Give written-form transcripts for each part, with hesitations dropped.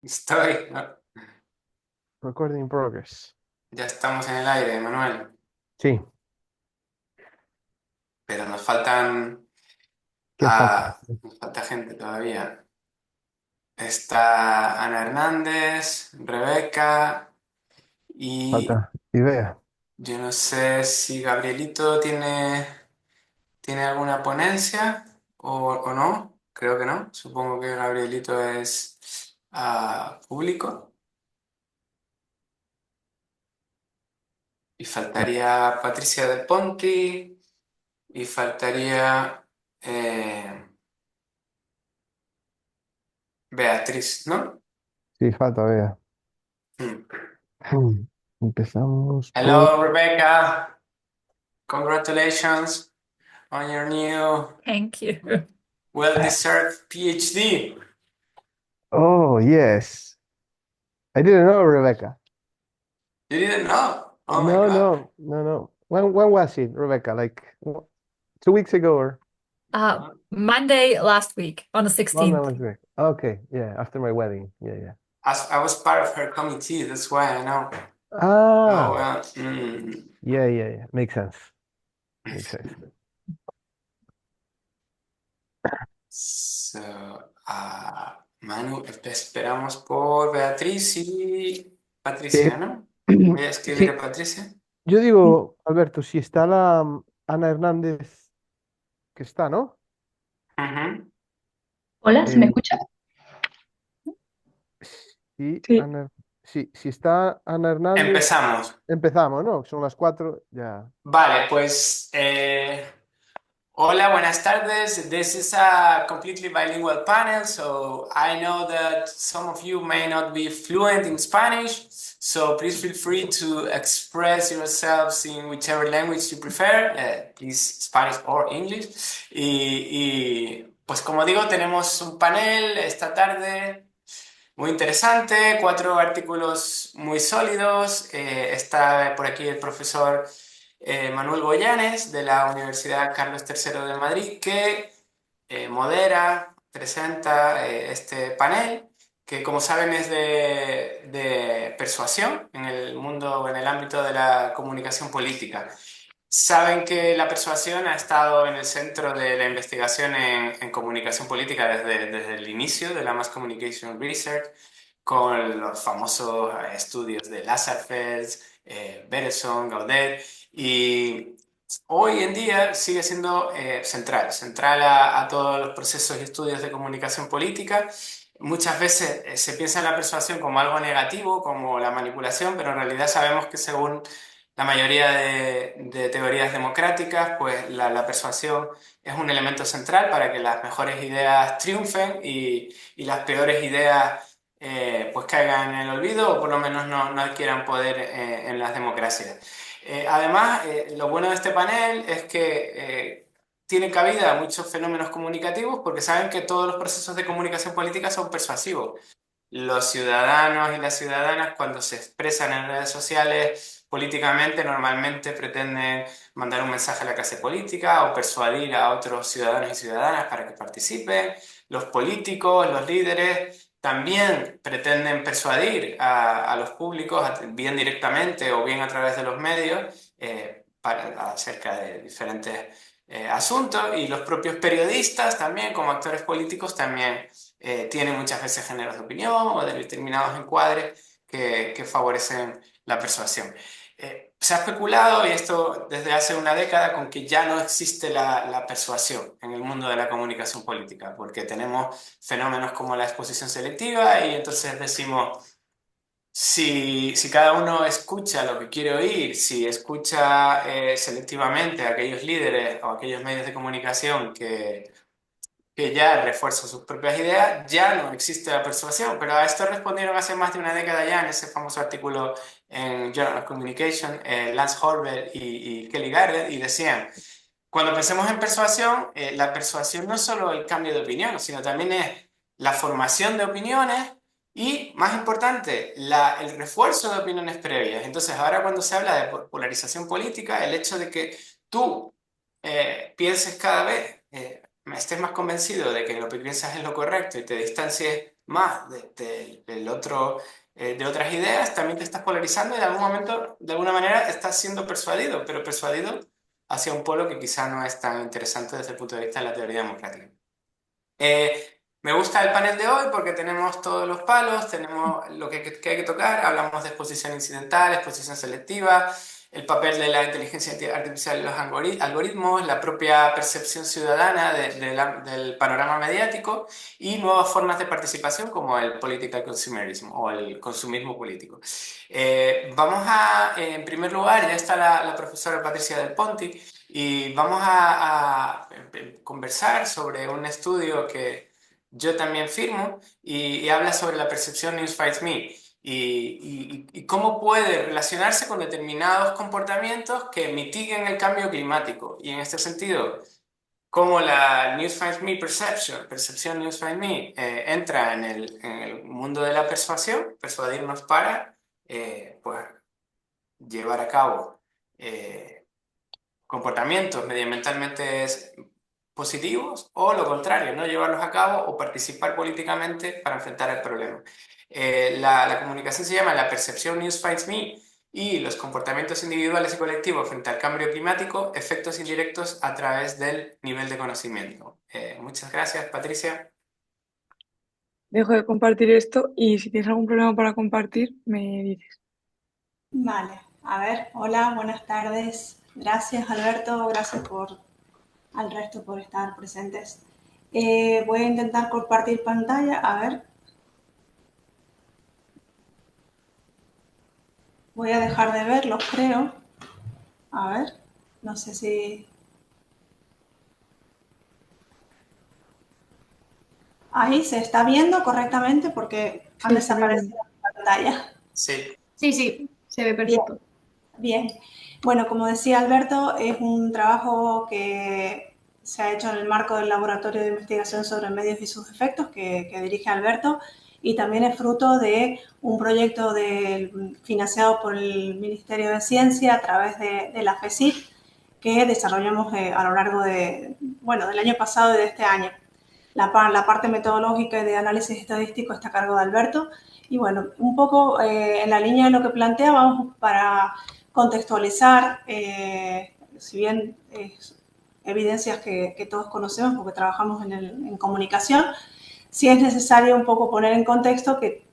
Estoy, ¿no? Recording in progress. Ya estamos en el aire, Manuel, Sí, pero ¿quién falta? nos falta gente todavía. Está Ana Hernández, Rebeca y Falta idea. yo no sé si Gabrielito tiene alguna ponencia o no, creo que no. Supongo que Gabrielito es público y faltaría Patricia Del Ponti y faltaría Beatriz, ¿no? Sí, falta idea. Mm. Empezamos por... Hello, Rebecca. Congratulations on your new Thank you. well-deserved PhD. Oh, yes. I didn't know, Rebecca. You didn't know? Oh my No, God. no, no, no. When was it, Rebecca? Like 2 weeks ago or Monday last week on the one 16th. last week? Okay, yeah, after my wedding. Yeah, yeah. I was part of her committee, that's why I know. Oh, Ah, well. yeah, yeah, yeah. Makes sense. Makes sense. So, Manu, esperamos por Beatriz y Eh, Patricia, ¿no? Voy a escribir a sí, Patricia. yo digo, Alberto, si está la Ana Hernández, que está, ¿no? Ujú. Hola, ¿se me Eh, escucha? Sí, Sí. Ana, sí, si está Ana Hernández, Empezamos. empezamos, ¿no? Son las 4, ya. Vale, pues hola, buenas tardes. This is a completely bilingual panel, so I know that some of you may not be fluent in Spanish, so please feel free to express yourselves in whichever language you prefer, please Spanish or English. Pues como digo, tenemos un panel esta tarde muy interesante, cuatro artículos muy sólidos. Está por aquí el profesor Manuel Goyanes de la Universidad Carlos III de Madrid, que modera, presenta este panel, que como saben es de persuasión en el mundo, en el ámbito de la comunicación política. Saben que la persuasión ha estado en el centro de la investigación en comunicación política desde el inicio de la Mass Communication Research, con los famosos estudios de Lazarsfeld, Berelson, Gaudet, y hoy en día sigue siendo central a todos los procesos y estudios de comunicación política. Muchas veces se piensa en la persuasión como algo negativo, como la manipulación, pero en realidad sabemos que según la mayoría de teorías democráticas, pues la persuasión es un elemento central para que las mejores ideas triunfen y las peores ideas pues caigan en el olvido o por lo menos no adquieran poder en las democracias. Además, lo bueno de este panel es que tiene cabida a muchos fenómenos comunicativos porque saben que todos los procesos de comunicación política son persuasivos. Los ciudadanos y las ciudadanas cuando se expresan en redes sociales políticamente normalmente pretenden mandar un mensaje a la clase política o persuadir a otros ciudadanos y ciudadanas para que participen. Los políticos, los líderes también pretenden persuadir a los públicos, bien directamente o bien a través de los medios, acerca de diferentes asuntos y los propios periodistas también como actores políticos también tienen muchas veces géneros de opinión o de determinados encuadres que favorecen la persuasión. Se ha especulado, y esto desde hace una década, con que ya no existe la persuasión en el mundo de la comunicación política, porque tenemos fenómenos como la exposición selectiva y entonces decimos, si cada uno escucha lo que quiere oír, si escucha selectivamente a aquellos líderes o aquellos medios de comunicación que ya refuerzan sus propias ideas, ya no existe la persuasión. Pero a esto respondieron hace más de una década ya en ese famoso artículo en Journal of Communication, Lance Horvath y Kelly Gardner, y decían, cuando pensemos en persuasión, la persuasión no es solo el cambio de opinión, sino también es la formación de opiniones y, más importante, el refuerzo de opiniones previas. Entonces, ahora cuando se habla de polarización política, el hecho de que tú pienses cada vez, estés más convencido de que lo que piensas es lo correcto y te distancies más del otro, de otras ideas, también te estás polarizando y en algún momento, de alguna manera, estás siendo persuadido, pero persuadido hacia un polo que quizá no es tan interesante desde el punto de vista de la teoría democrática. Me gusta el panel de hoy porque tenemos todos los palos, tenemos lo que hay que tocar, hablamos de exposición incidental, exposición selectiva, el papel de la inteligencia artificial en los algoritmos, la propia percepción ciudadana del panorama mediático y nuevas formas de participación como el political consumerism o el consumismo político. En primer lugar, ya está la profesora Patricia Del Ponti y vamos a conversar sobre un estudio que yo también firmo y habla sobre la percepción News Finds Me y cómo puede relacionarse con determinados comportamientos que mitiguen el cambio climático. Y en este sentido, cómo la News Finds Me percepción News Finds Me, entra en el mundo de la persuasión, persuadirnos para pues, llevar a cabo comportamientos medioambientalmente positivos o lo contrario, no llevarlos a cabo o participar políticamente para enfrentar el problema. La comunicación se llama la percepción News Finds Me y los comportamientos individuales y colectivos frente al cambio climático, efectos indirectos a través del nivel de conocimiento. Muchas gracias, Patricia. Dejo de compartir esto y si tienes algún problema para compartir, me dices. Vale, a ver, hola, buenas tardes. Gracias, Alberto, gracias al resto por estar presentes. Voy a intentar compartir pantalla, a ver. Voy a dejar de verlos, creo. A ver, no sé si... Ahí se está viendo correctamente porque han desaparecido la pantalla. Sí. Sí, se ve perfecto. Bien. Bueno, como decía Alberto, es un trabajo que se ha hecho en el marco del Laboratorio de Investigación sobre Medios y sus Efectos que dirige Alberto y también es fruto de un proyecto financiado por el Ministerio de Ciencia a través de la FECIP que desarrollamos a lo largo del año pasado y de este año. La parte metodológica y de análisis estadístico está a cargo de Alberto y bueno, un poco en la línea de lo que plantea, vamos para contextualizar, si bien evidencias que todos conocemos porque trabajamos en comunicación, sí es necesario un poco poner en contexto que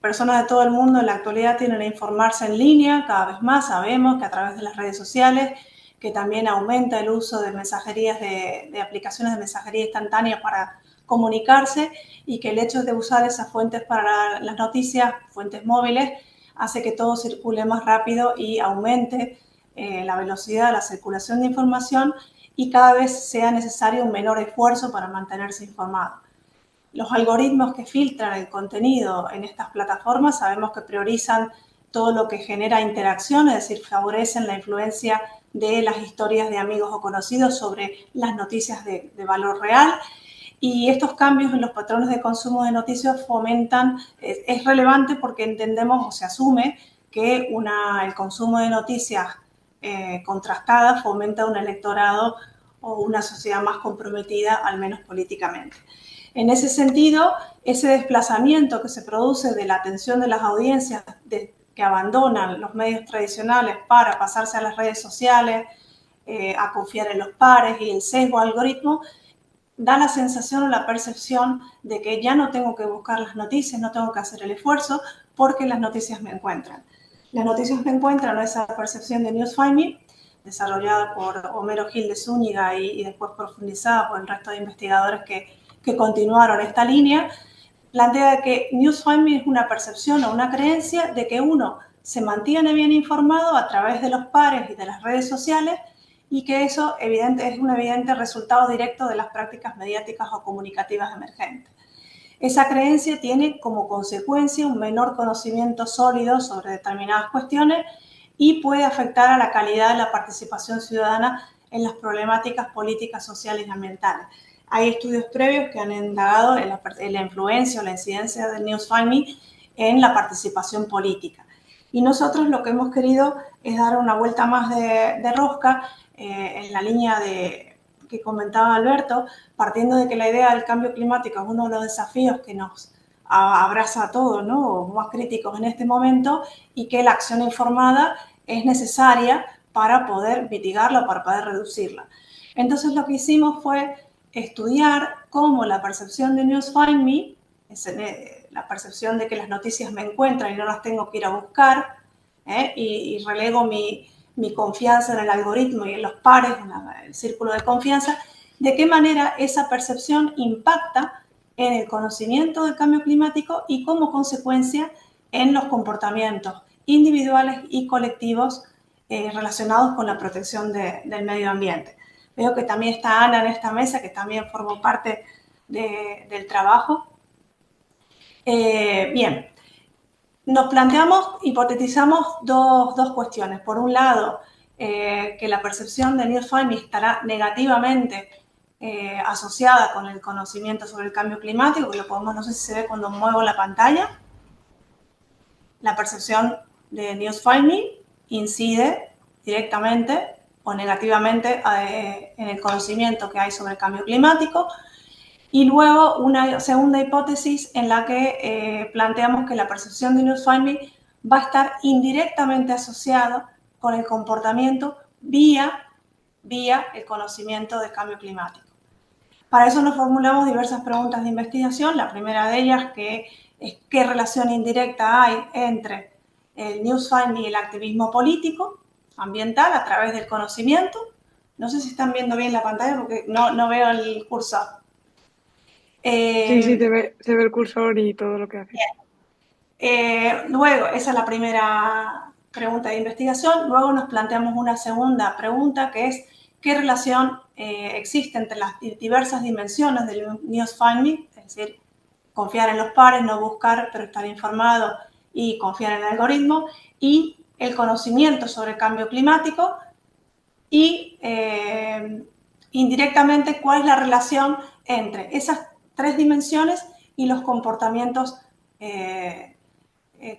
personas de todo el mundo en la actualidad tienen a informarse en línea, cada vez más sabemos que a través de las redes sociales, que también aumenta el uso de mensajerías, de aplicaciones de mensajería instantánea para comunicarse y que el hecho de usar esas fuentes para las noticias, fuentes móviles, hace que todo circule más rápido y aumente la velocidad, la circulación de información y cada vez sea necesario un menor esfuerzo para mantenerse informado. Los algoritmos que filtran el contenido en estas plataformas sabemos que priorizan todo lo que genera interacción, es decir, favorecen la influencia de las historias de amigos o conocidos sobre las noticias de valor real. Y estos cambios en los patrones de consumo de noticias fomentan, es relevante porque entendemos o se asume que el consumo de noticias contrastadas fomenta un electorado o una sociedad más comprometida, al menos políticamente. En ese sentido, ese desplazamiento que se produce de la atención de las audiencias que abandonan los medios tradicionales para pasarse a las redes sociales, a confiar en los pares y el sesgo algoritmo, da la sensación o la percepción de que ya no tengo que buscar las noticias, no tengo que hacer el esfuerzo porque las noticias me encuentran. Las noticias me encuentran, ¿no? Esa percepción de News Find Me, desarrollada por Homero Gil de Zúñiga y después profundizada por el resto de investigadores que continuaron esta línea, plantea que News Find Me es una percepción o una creencia de que uno se mantiene bien informado a través de los pares y de las redes sociales y que eso es un evidente resultado directo de las prácticas mediáticas o comunicativas emergentes. Esa creencia tiene como consecuencia un menor conocimiento sólido sobre determinadas cuestiones y puede afectar a la calidad de la participación ciudadana en las problemáticas políticas, sociales y ambientales. Hay estudios previos que han indagado en la influencia o la incidencia del News Find Me en la participación política. Y nosotros lo que hemos querido es dar una vuelta más de rosca en la línea que comentaba Alberto, partiendo de que la idea del cambio climático es uno de los desafíos que nos abraza a todos, ¿no? O más críticos en este momento, y que la acción informada es necesaria para poder mitigarla o para poder reducirla. Entonces lo que hicimos fue estudiar cómo la percepción de News Find Me, la percepción de que las noticias me encuentran y no las tengo que ir a buscar, y relego mi confianza en el algoritmo y en los pares, en el círculo de confianza, de qué manera esa percepción impacta en el conocimiento del cambio climático y como consecuencia en los comportamientos individuales y colectivos relacionados con la protección del medio ambiente. Veo que también está Ana en esta mesa, que también formó parte del trabajo. Bien, nos planteamos, hipotetizamos dos cuestiones. Por un lado, que la percepción de News Find Me estará negativamente asociada con el conocimiento sobre el cambio climático, que lo podemos, no sé si se ve cuando muevo la pantalla. La percepción de News Find Me incide directamente o negativamente en el conocimiento que hay sobre el cambio climático. Y luego una segunda hipótesis en la que planteamos que la percepción de News Find Me va a estar indirectamente asociada con el comportamiento vía el conocimiento del cambio climático. Para eso nos formulamos diversas preguntas de investigación. La primera de ellas es qué relación indirecta hay entre el News Find Me y el activismo político ambiental a través del conocimiento. No sé si están viendo bien la pantalla porque no veo el cursor. Sí, se ve el cursor y todo lo que hace. Luego, esa es la primera pregunta de investigación. Luego nos planteamos una segunda pregunta que es qué relación existe entre las diversas dimensiones del News Find Me, es decir, confiar en los pares, no buscar, pero estar informado y confiar en el algoritmo, y el conocimiento sobre el cambio climático y indirectamente cuál es la relación entre esas tres dimensiones y los comportamientos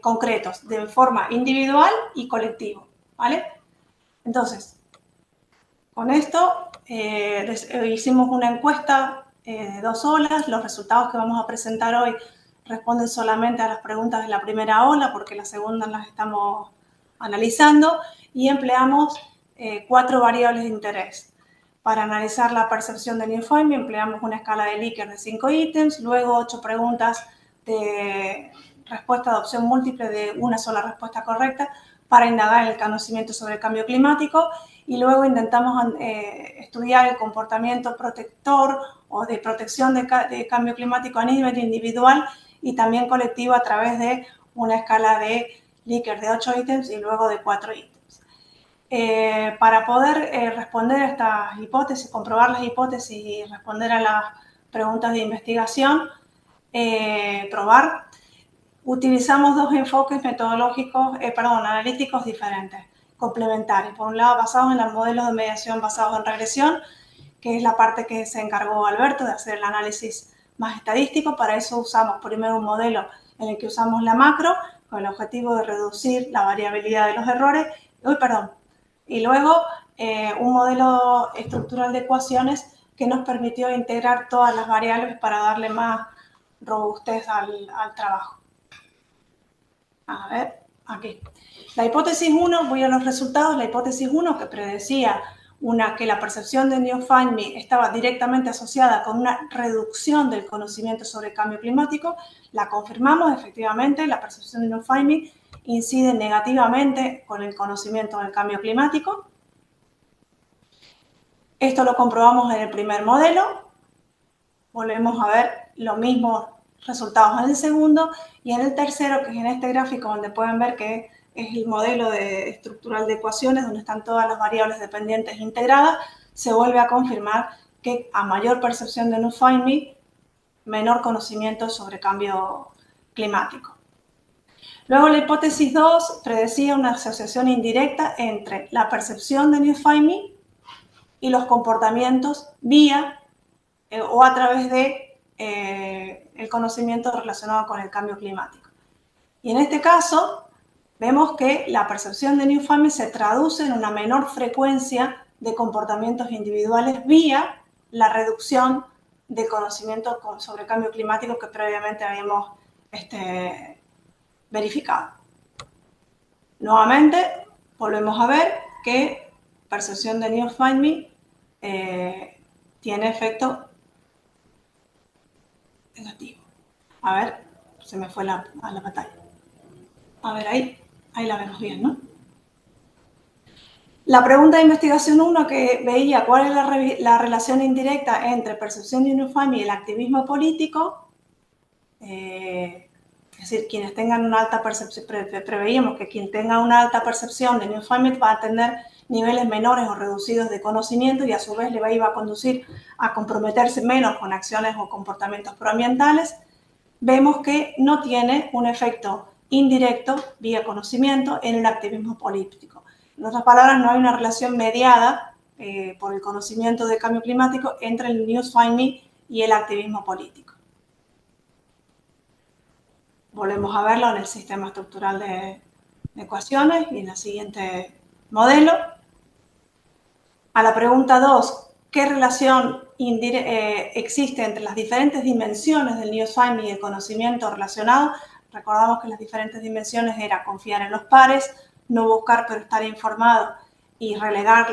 concretos de forma individual y colectiva, ¿vale? Entonces, con esto hicimos una encuesta de 2 olas. Los resultados que vamos a presentar hoy responden solamente a las preguntas de la primera ola porque las segundas las estamos analizando y empleamos 4 variables de interés. Para analizar la percepción de News Find Me empleamos una escala de Likert de 5 ítems, luego 8 preguntas de respuesta de opción múltiple de una sola respuesta correcta para indagar en el conocimiento sobre el cambio climático y luego intentamos estudiar el comportamiento protector o de protección de cambio climático a nivel individual y también colectivo a través de una escala de Likert de 8 ítems y luego de 4 ítems. Para poder responder a estas hipótesis, comprobar las hipótesis y responder a las preguntas de investigación, utilizamos 2 enfoques metodológicos, analíticos diferentes, complementarios. Por un lado, basados en los modelos de mediación basados en regresión, que es la parte que se encargó Alberto de hacer el análisis más estadístico. Para eso usamos primero un modelo en el que usamos la macro, con el objetivo de reducir la variabilidad de los errores. Y luego un modelo estructural de ecuaciones que nos permitió integrar todas las variables para darle más robustez al trabajo. A ver, aquí. La hipótesis 1, voy a los resultados. La hipótesis 1, que predecía que la percepción de News Find Me estaba directamente asociada con una reducción del conocimiento sobre el cambio climático, la confirmamos. Efectivamente, la percepción de News Find Me incide negativamente con el conocimiento del cambio climático. Esto lo comprobamos en el primer modelo. Volvemos a ver los mismos resultados en el segundo y en el tercero, que es en este gráfico donde pueden ver que es el modelo estructural de ecuaciones donde están todas las variables dependientes integradas, se vuelve a confirmar que a mayor percepción de News Find Me, menor conocimiento sobre cambio climático. Luego la hipótesis 2 predecía una asociación indirecta entre la percepción de News Find Me y los comportamientos vía o a través de el conocimiento relacionado con el cambio climático. Y en este caso vemos que la percepción de News Find Me se traduce en una menor frecuencia de comportamientos individuales vía la reducción de conocimiento sobre cambio climático que previamente habíamos verificado. Nuevamente, volvemos a ver que percepción de New Find Me tiene efecto negativo. A ver, se me fue a la pantalla. A ver, ahí la vemos bien, ¿no? La pregunta de investigación 1 que veía cuál es la relación indirecta entre percepción de New Find Me y el activismo político, es decir, quienes tengan una alta percepción, preveíamos que quien tenga una alta percepción de New Find Me va a tener niveles menores o reducidos de conocimiento y a su vez le iba a conducir a comprometerse menos con acciones o comportamientos proambientales. Vemos que no tiene un efecto indirecto vía conocimiento en el activismo político. En otras palabras, no hay una relación mediada por el conocimiento del cambio climático entre el New Find Me y el activismo político. Volvemos a verlo en el sistema estructural de ecuaciones y en el siguiente modelo. A la pregunta 2, ¿qué relación existe entre las diferentes dimensiones del New Find Me y el conocimiento relacionado? Recordamos que las diferentes dimensiones era confiar en los pares, no buscar pero estar informado y relegar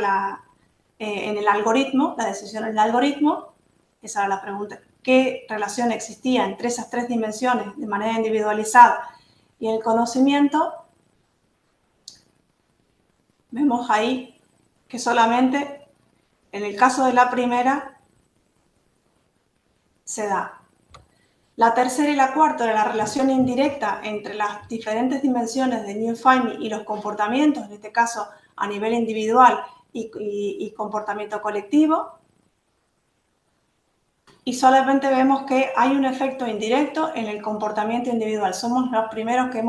en el algoritmo, la decisión en el algoritmo. Esa era la pregunta. ¿Qué relación existía entre esas tres dimensiones de manera individualizada y el conocimiento? Vemos ahí que solamente en el caso de la primera se da. La tercera y la cuarta de la relación indirecta entre las diferentes dimensiones de New Find Me y los comportamientos, en este caso a nivel individual y comportamiento colectivo. Y solamente vemos que hay un efecto indirecto en el comportamiento individual. Somos los primeros que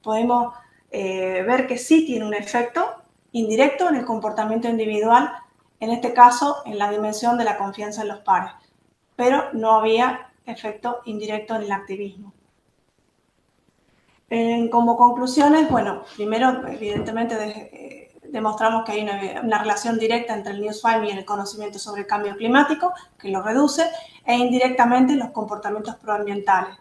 podemos ver que sí tiene un efecto indirecto en el comportamiento individual, en este caso en la dimensión de la confianza en los pares, pero no había efecto indirecto en el activismo. Como conclusiones, bueno, primero evidentemente demostramos que hay una relación directa entre el New Find Me y el conocimiento sobre el cambio climático, que lo reduce, e indirectamente los comportamientos proambientales.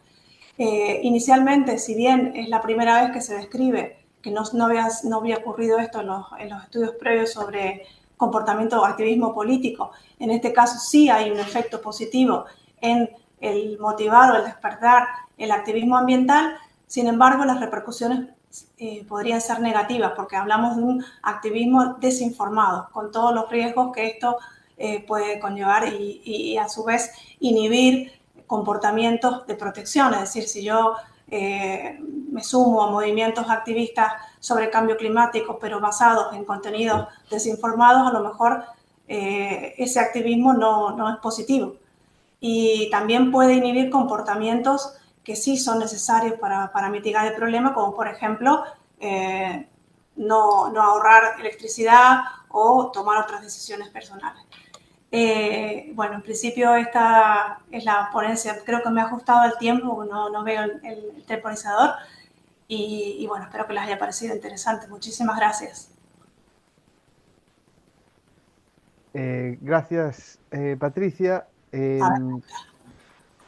Inicialmente, si bien es la primera vez que se describe que no había ocurrido esto en los estudios previos sobre comportamiento o activismo político, en este caso sí hay un efecto positivo en el motivar o el despertar el activismo ambiental. Sin embargo, las repercusiones podrían ser negativas porque hablamos de un activismo desinformado, con todos los riesgos que esto puede conllevar y a su vez inhibir comportamientos de protección. Es decir, si yo me sumo a movimientos activistas sobre cambio climático, pero basados en contenidos desinformados, a lo mejor ese activismo no es positivo. Y también puede inhibir comportamientos que sí son necesarios para mitigar el problema, como por ejemplo no ahorrar electricidad o tomar otras decisiones personales. Bueno, en principio esta es la ponencia. Creo que me ha ajustado al tiempo, no veo el temporizador. Y bueno, espero que les haya parecido interesante. Muchísimas gracias. Gracias, Patricia.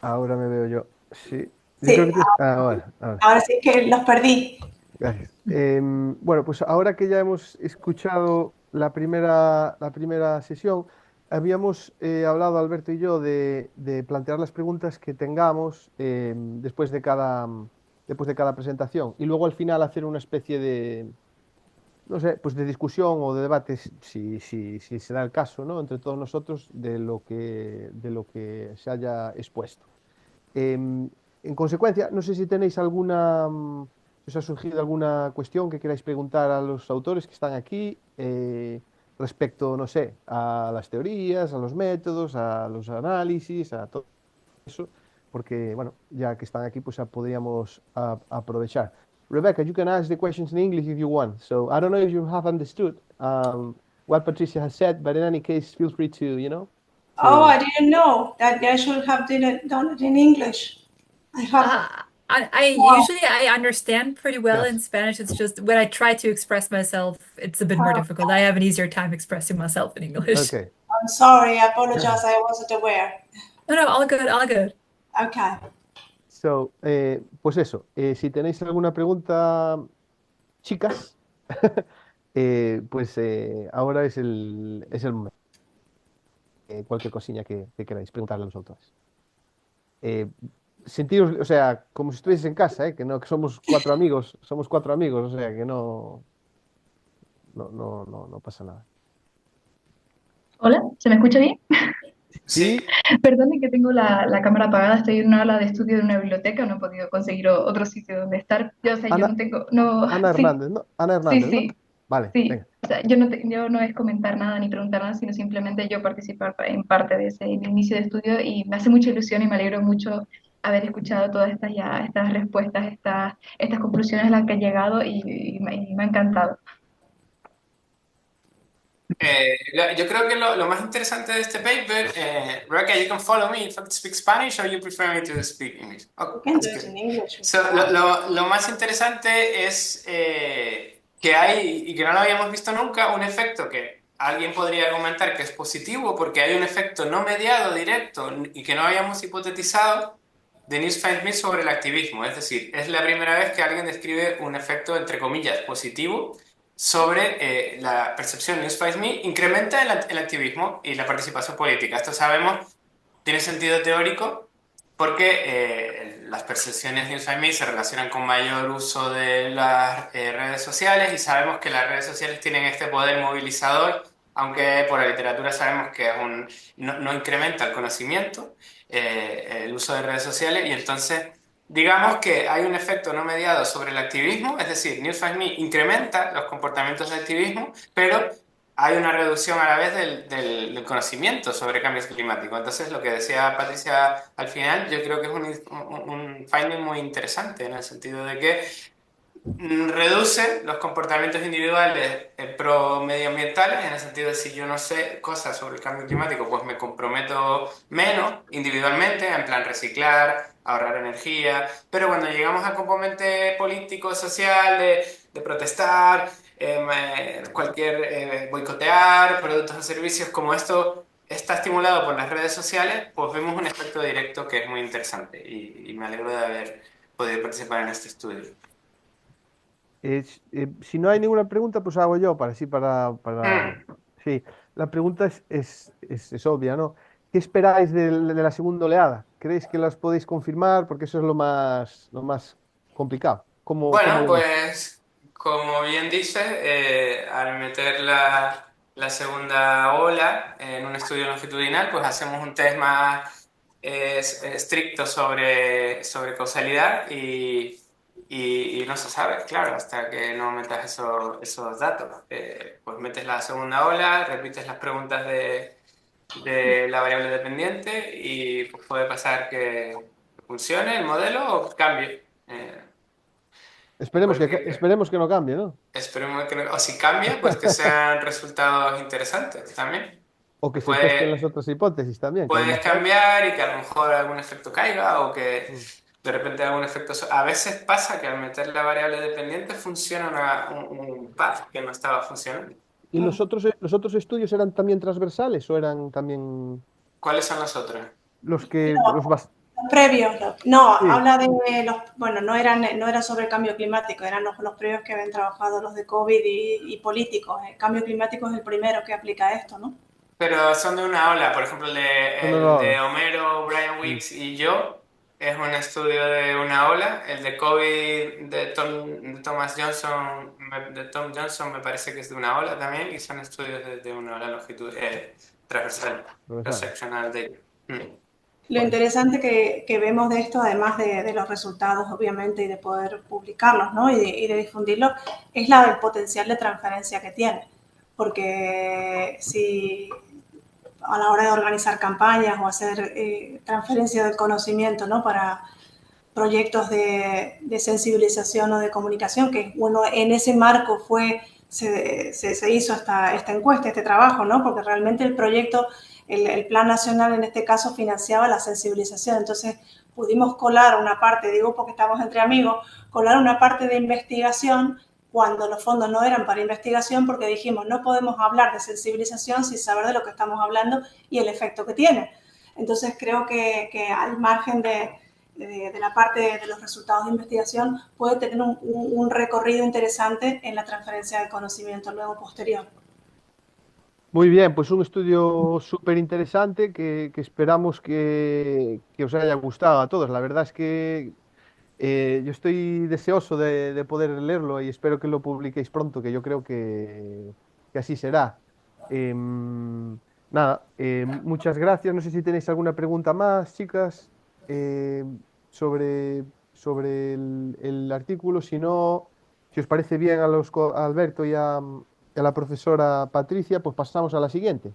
Ahora me veo yo. Sí. Yo Sí, creo que ahora. ahora sí que los perdí. Gracias. Bueno, pues ahora que ya hemos escuchado la primera sesión, habíamos hablado, Alberto y yo, de plantear las preguntas que tengamos después de cada presentación y luego al final hacer una especie de, no sé, pues de discusión o de debate, si se da el caso, ¿no? Entre todos nosotros de lo que se haya expuesto. En consecuencia, no sé si tenéis si os ha surgido alguna cuestión que queráis preguntar a los autores que están aquí respecto, no sé, a las teorías, a los métodos, a los análisis, a todo eso, porque, bueno, ya que están aquí, pues podríamos aprovechar. Rebecca, you can ask the questions in English if you want. So I don't know if you have understood what Patricia has said, but in any case, feel free to, Oh, I didn't know that I should have done it in English. Usually I understand pretty well Yes. in Spanish. It's just when I try to express myself, it's a bit more difficult. I have an easier time expressing myself in English. Okay. I'm sorry, I apologize, I wasn't aware. No, all good, all good. Okay. Pues eso, si tenéis alguna pregunta, chicas, pues ahora es el momento. Cualquier cosilla que queráis preguntarle a nosotros. Eh, Sentiros, o sea, como si estuvieses en casa, que no, que somos cuatro amigos, o sea, que no pasa nada. Hola, ¿se me escucha bien? Sí. Sí, Perdone que tengo la cámara apagada, estoy en una aula de estudio de una biblioteca, no he podido conseguir otro sitio donde estar. Yo, o sea, yo Ana, no tengo, no, Ana sí, Hernández, ¿no? Ana sí, Hernández, ¿no? sí, Vale, sí. venga. O sea, yo no es comentar nada ni preguntar nada, sino simplemente yo participar en parte de ese inicio de estudio y me hace mucha ilusión y me alegro mucho haber escuchado todas estas respuestas, estas conclusiones a las que he llegado y me ha encantado. Yo creo que lo más interesante de este paper, Rebecca, you can follow me if I speak Spanish or you prefer me to speak English. We Oh, can do that's it good. in English. So, lo más interesante es que hay, y que no lo habíamos visto nunca, un efecto que alguien podría argumentar que es positivo porque hay un efecto no mediado directo y que no habíamos hipotetizado de News Finds Me sobre el activismo. Es decir, es la primera vez que alguien describe un efecto, entre comillas, positivo sobre la percepción News Finds Me, incrementa el activismo y la participación política. Esto sabemos, tiene sentido teórico porque las percepciones News by Me se relacionan con mayor uso de las redes sociales y sabemos que las redes sociales tienen este poder movilizador, aunque por la literatura sabemos que no incrementa el conocimiento, el uso de redes sociales, y entonces digamos que hay un efecto no mediado sobre el activismo, es decir, News by Me incrementa los comportamientos de activismo, pero hay una reducción a la vez del conocimiento sobre cambios climáticos. Entonces, lo que decía Patricia al final, yo creo que es un finding muy interesante en el sentido de que reduce los comportamientos individuales pro medioambientales, en el sentido de si yo no sé cosas sobre el cambio climático, pues me comprometo menos individualmente, en plan reciclar, ahorrar energía, pero cuando llegamos al componente político, social, de protestar, cualquier boicotear productos o servicios como esto está estimulado por las redes sociales, pues vemos un efecto directo que es muy interesante y me alegro de haber podido participar en este estudio. Si no hay ninguna pregunta, pues hago yo Mm. Sí, la pregunta es obvia, ¿no? ¿Qué esperáis de la segunda oleada? ¿Creéis que las podéis confirmar? Porque eso es lo más complicado. ¿Cómo Bueno, lo veis? pues como bien dices, al meter la segunda ola en un estudio longitudinal, pues hacemos un test más estricto sobre causalidad y no se sabe, claro, hasta que no metas esos datos. Pues metes la segunda ola, repites las preguntas de la variable dependiente y pues puede pasar que funcione el modelo o cambie. Porque Esperemos que no cambie, ¿no? esperemos que no, o si cambia, pues que sean resultados interesantes también. O que se testen las Puede, otras hipótesis también, que a lo puedes mejor. cambiar y que a lo mejor algún efecto caiga o que Mm. de repente algún efecto... A veces pasa que al meter la variable dependiente funciona un path que no estaba funcionando. ¿Y los otros estudios eran también transversales o eran también ¿Cuáles son los otros? los que No, los bas- los previos, no, Sí. habla de bueno, no era sobre el cambio climático, eran los previos que habían trabajado los de COVID y políticos. El cambio climático es el primero que aplica esto, ¿no? Pero son de una ola, por ejemplo, No, no, el no, de no. Homero, Brian Mm. Weeks y yo es un estudio de una ola. El de COVID de Thomas Johnson, de Tom Johnson me parece que es de una ola también y son estudios de una ola longitud transversal, Transversales. cross-sectional data. Lo Vale. interesante que vemos de esto, además de los resultados, obviamente, y de poder publicarlos, ¿no? Y de difundirlos, es el potencial de transferencia que tiene. Porque si a la hora de organizar campañas o hacer transferencia del conocimiento, ¿no? Para proyectos de sensibilización o de comunicación, que uno en ese marco se hizo esta encuesta, este trabajo, ¿no? Porque realmente el proyecto, el Plan Nacional en este caso financiaba la sensibilización, entonces pudimos colar una parte, digo porque estamos entre amigos, colar una parte de investigación cuando los fondos no eran para investigación, porque dijimos, no podemos hablar de sensibilización sin saber de lo que estamos hablando y el efecto que tiene. Entonces creo que al margen de la parte de los resultados de investigación, puede tener un recorrido interesante en la transferencia de conocimiento luego posterior. Muy bien, pues un estudio súper interesante que esperamos que os haya gustado a todos. La verdad es que yo estoy deseoso de poder leerlo y espero que lo publiquéis pronto, que yo creo que así será. Nada, muchas gracias. No sé si tenéis alguna pregunta más, chicas, eh, sobre, sobre el artículo. Si no, si os parece bien a Alberto y a la profesora Patricia, pues pasamos a la siguiente.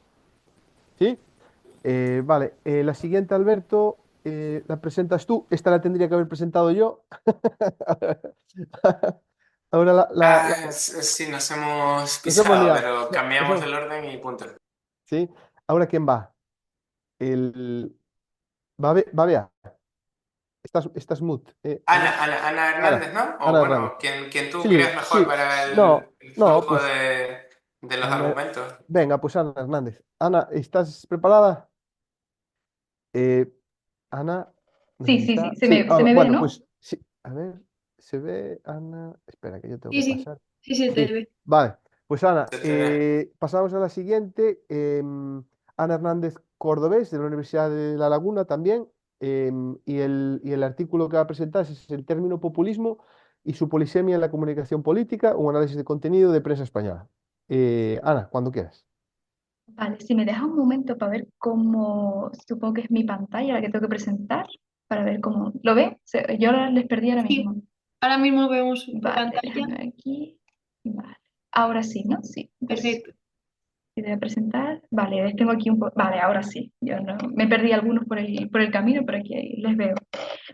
¿Sí? Vale, la siguiente, Alberto, la presentas tú. Esta la tendría que haber presentado yo. Ahora Sí, nos hemos nos hemos pisado, liado. pero Nos cambiamos hemos- el orden y punto. ¿Sí? Ahora, ¿quién va? El... Va Bea. Estás mute. A ver. Ana Ana. Hernández, ¿no? O Ana Hernández. bueno, quien tú Sí, creas mejor sí. para No, el no, flujo pues de los Ana. argumentos. Venga, pues Ana Hernández. Ana, ¿estás preparada? Eh, Ana, no sé Sí, si sí, está. sí, Sí, se me ve, bueno, ¿no? pues sí. A ver, se ve Ana. Espera, que yo tengo Sí, que sí, pasar. sí, sí, te Sí, ve. vale. Pues Ana, Se te ve. pasamos a la siguiente. Ana Hernández Cordobés, de la Universidad de La Laguna también. Y el artículo que va a presentar es el término populismo y su polisemia en la comunicación política, un análisis de contenido de prensa española. Ana, cuando quieras. Vale, si me dejas un momento para ver cómo, supongo que es mi pantalla la que tengo que presentar, para ver cómo, ¿lo ve? Yo ahora les perdí ahora Sí, mismo. ahora mismo vemos tu Vale, pantalla. déjame ver aquí. Vale, ahora sí, ¿no? Sí, entonces, Perfecto. si voy a presentar, vale, les tengo aquí un poco, vale, ahora sí, yo no, me perdí algunos por el camino, pero aquí les veo.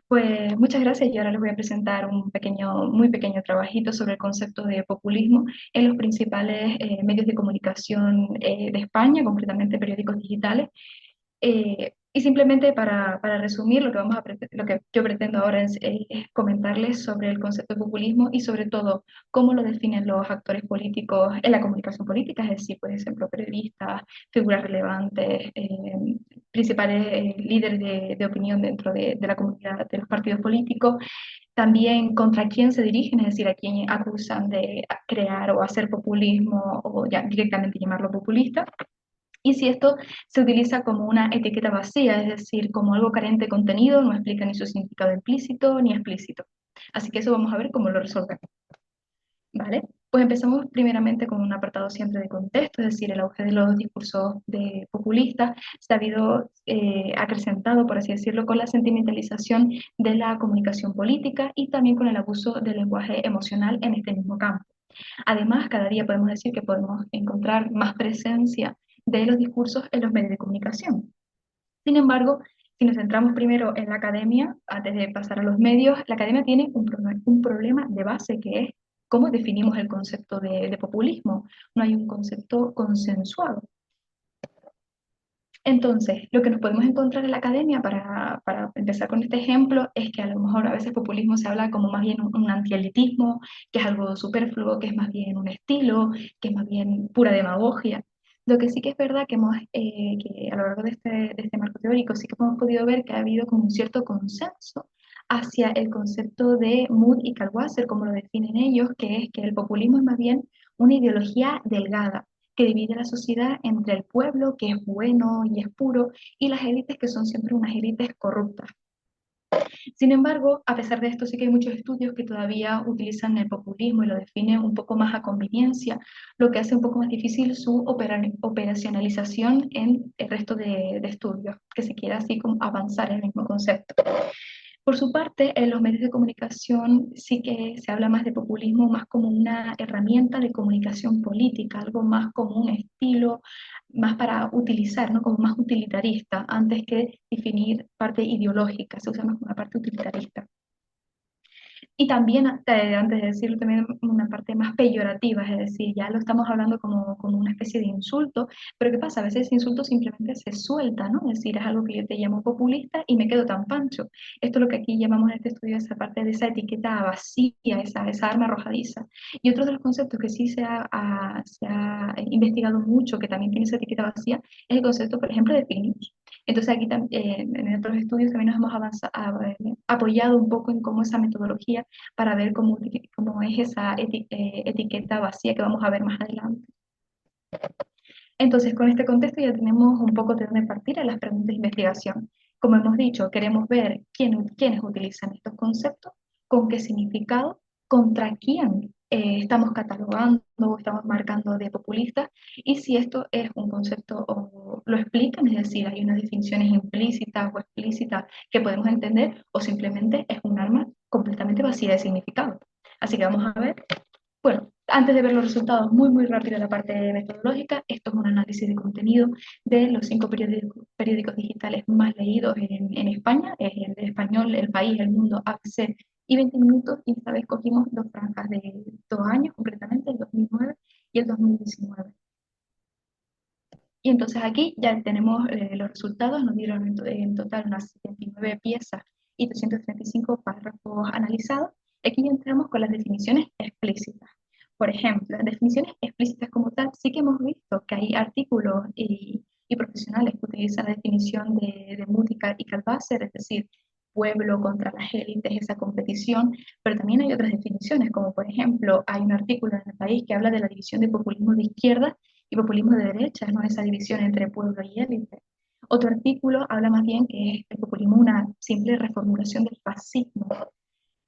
Pues muchas gracias y ahora les voy a presentar un pequeño, muy pequeño trabajito sobre el concepto de populismo en los principales medios de comunicación de España, concretamente periódicos digitales. Y simplemente para resumir, lo que yo pretendo ahora es comentarles sobre el concepto de populismo y sobre todo cómo lo definen los actores políticos en la comunicación política, es decir, por ejemplo, periodistas, figuras relevantes, principales líderes de opinión dentro de la comunidad de los partidos políticos, también contra quién se dirigen, es decir, a quién acusan de crear o hacer populismo o ya directamente llamarlo populista y si esto se utiliza como una etiqueta vacía, es decir, como algo carente de contenido, no explica ni su significado implícito ni explícito. Así que eso vamos a ver cómo lo resolvemos. ¿Vale? Pues empezamos primeramente con un apartado siempre de contexto, es decir, el auge de los discursos de populistas se ha habido acrecentado, por así decirlo, con la sentimentalización de la comunicación política y también con el abuso del lenguaje emocional en este mismo campo. Además, cada día podemos decir que podemos encontrar más presencia de los discursos en los medios de comunicación. Sin embargo, si nos centramos primero en la academia, antes de pasar a los medios, la academia tiene un problema de base que es cómo definimos el concepto de populismo. No hay un concepto consensuado. Entonces, lo que nos podemos encontrar en la academia, para empezar con este ejemplo, es que a lo mejor a veces populismo se habla como más bien un antielitismo, que es algo superfluo, que es más bien un estilo, que es más bien pura demagogia. Lo que sí que es verdad que a lo largo de este marco teórico sí que hemos podido ver que ha habido como un cierto consenso hacia el concepto de Mood y Kalwasser, como lo definen ellos, que es que el populismo es más bien una ideología delgada que divide a la sociedad entre el pueblo, que es bueno y es puro, y las élites, que son siempre unas élites corruptas. Sin embargo, a pesar de esto, sí que hay muchos estudios que todavía utilizan el populismo y lo definen un poco más a conveniencia, lo que hace un poco más difícil su operacionalización en el resto de estudios, que se quiera así como avanzar en el mismo concepto. Por su parte, en los medios de comunicación sí que se habla más de populismo, más como una herramienta de comunicación política, algo más como un estilo, más para utilizar, ¿no? Como más utilitarista, antes que definir parte ideológica, se usa más como una parte utilitarista. Y también, antes de decirlo, también una parte más peyorativa, es decir, ya lo estamos hablando como una especie de insulto, pero ¿qué pasa? A veces ese insulto simplemente se suelta, ¿no? Es decir, es algo que yo te llamo populista y me quedo tan pancho. Esto es lo que aquí llamamos en este estudio esa parte de esa etiqueta vacía, esa arma arrojadiza. Y otro de los conceptos que sí se ha investigado mucho, que también tiene esa etiqueta vacía, es el concepto, por ejemplo, de fake news. Entonces aquí en otros estudios también nos hemos apoyado un poco en cómo esa metodología para ver cómo es esa etiqueta vacía que vamos a ver más adelante. Entonces, con este contexto ya tenemos un poco de dónde partir a las preguntas de investigación. Como hemos dicho, queremos ver quiénes utilizan estos conceptos, con qué significado, contra quién estamos catalogando o estamos marcando de populistas, y si esto es un concepto o lo explican, es decir, hay unas definiciones implícitas o explícitas que podemos entender, o simplemente es un arma completamente vacía de significado. Así que vamos a ver. Bueno, antes de ver los resultados, muy rápido la parte metodológica. Esto es un análisis de contenido de los 5 periódicos digitales más leídos en España, es el Español, El País, El Mundo, ABC y 20 Minutos, y esta vez cogimos 2 franjas de 2 años, concretamente el 2009 y el 2019. Y entonces aquí ya tenemos los resultados, nos dieron en total unas 79 piezas y 335 párrafos analizados. Aquí ya entramos con las definiciones explícitas. Por ejemplo, en definiciones explícitas como tal, sí que hemos visto que hay artículos y profesionales que utilizan la definición de Mújica y Calvácer, es decir, pueblo contra las élites, esa competición, pero también hay otras definiciones, como por ejemplo, hay un artículo en El País que habla de la división de populismo de izquierda y populismo de derecha, ¿no? Esa división entre pueblo y élite. Otro artículo habla más bien que es el populismo una simple reformulación del fascismo.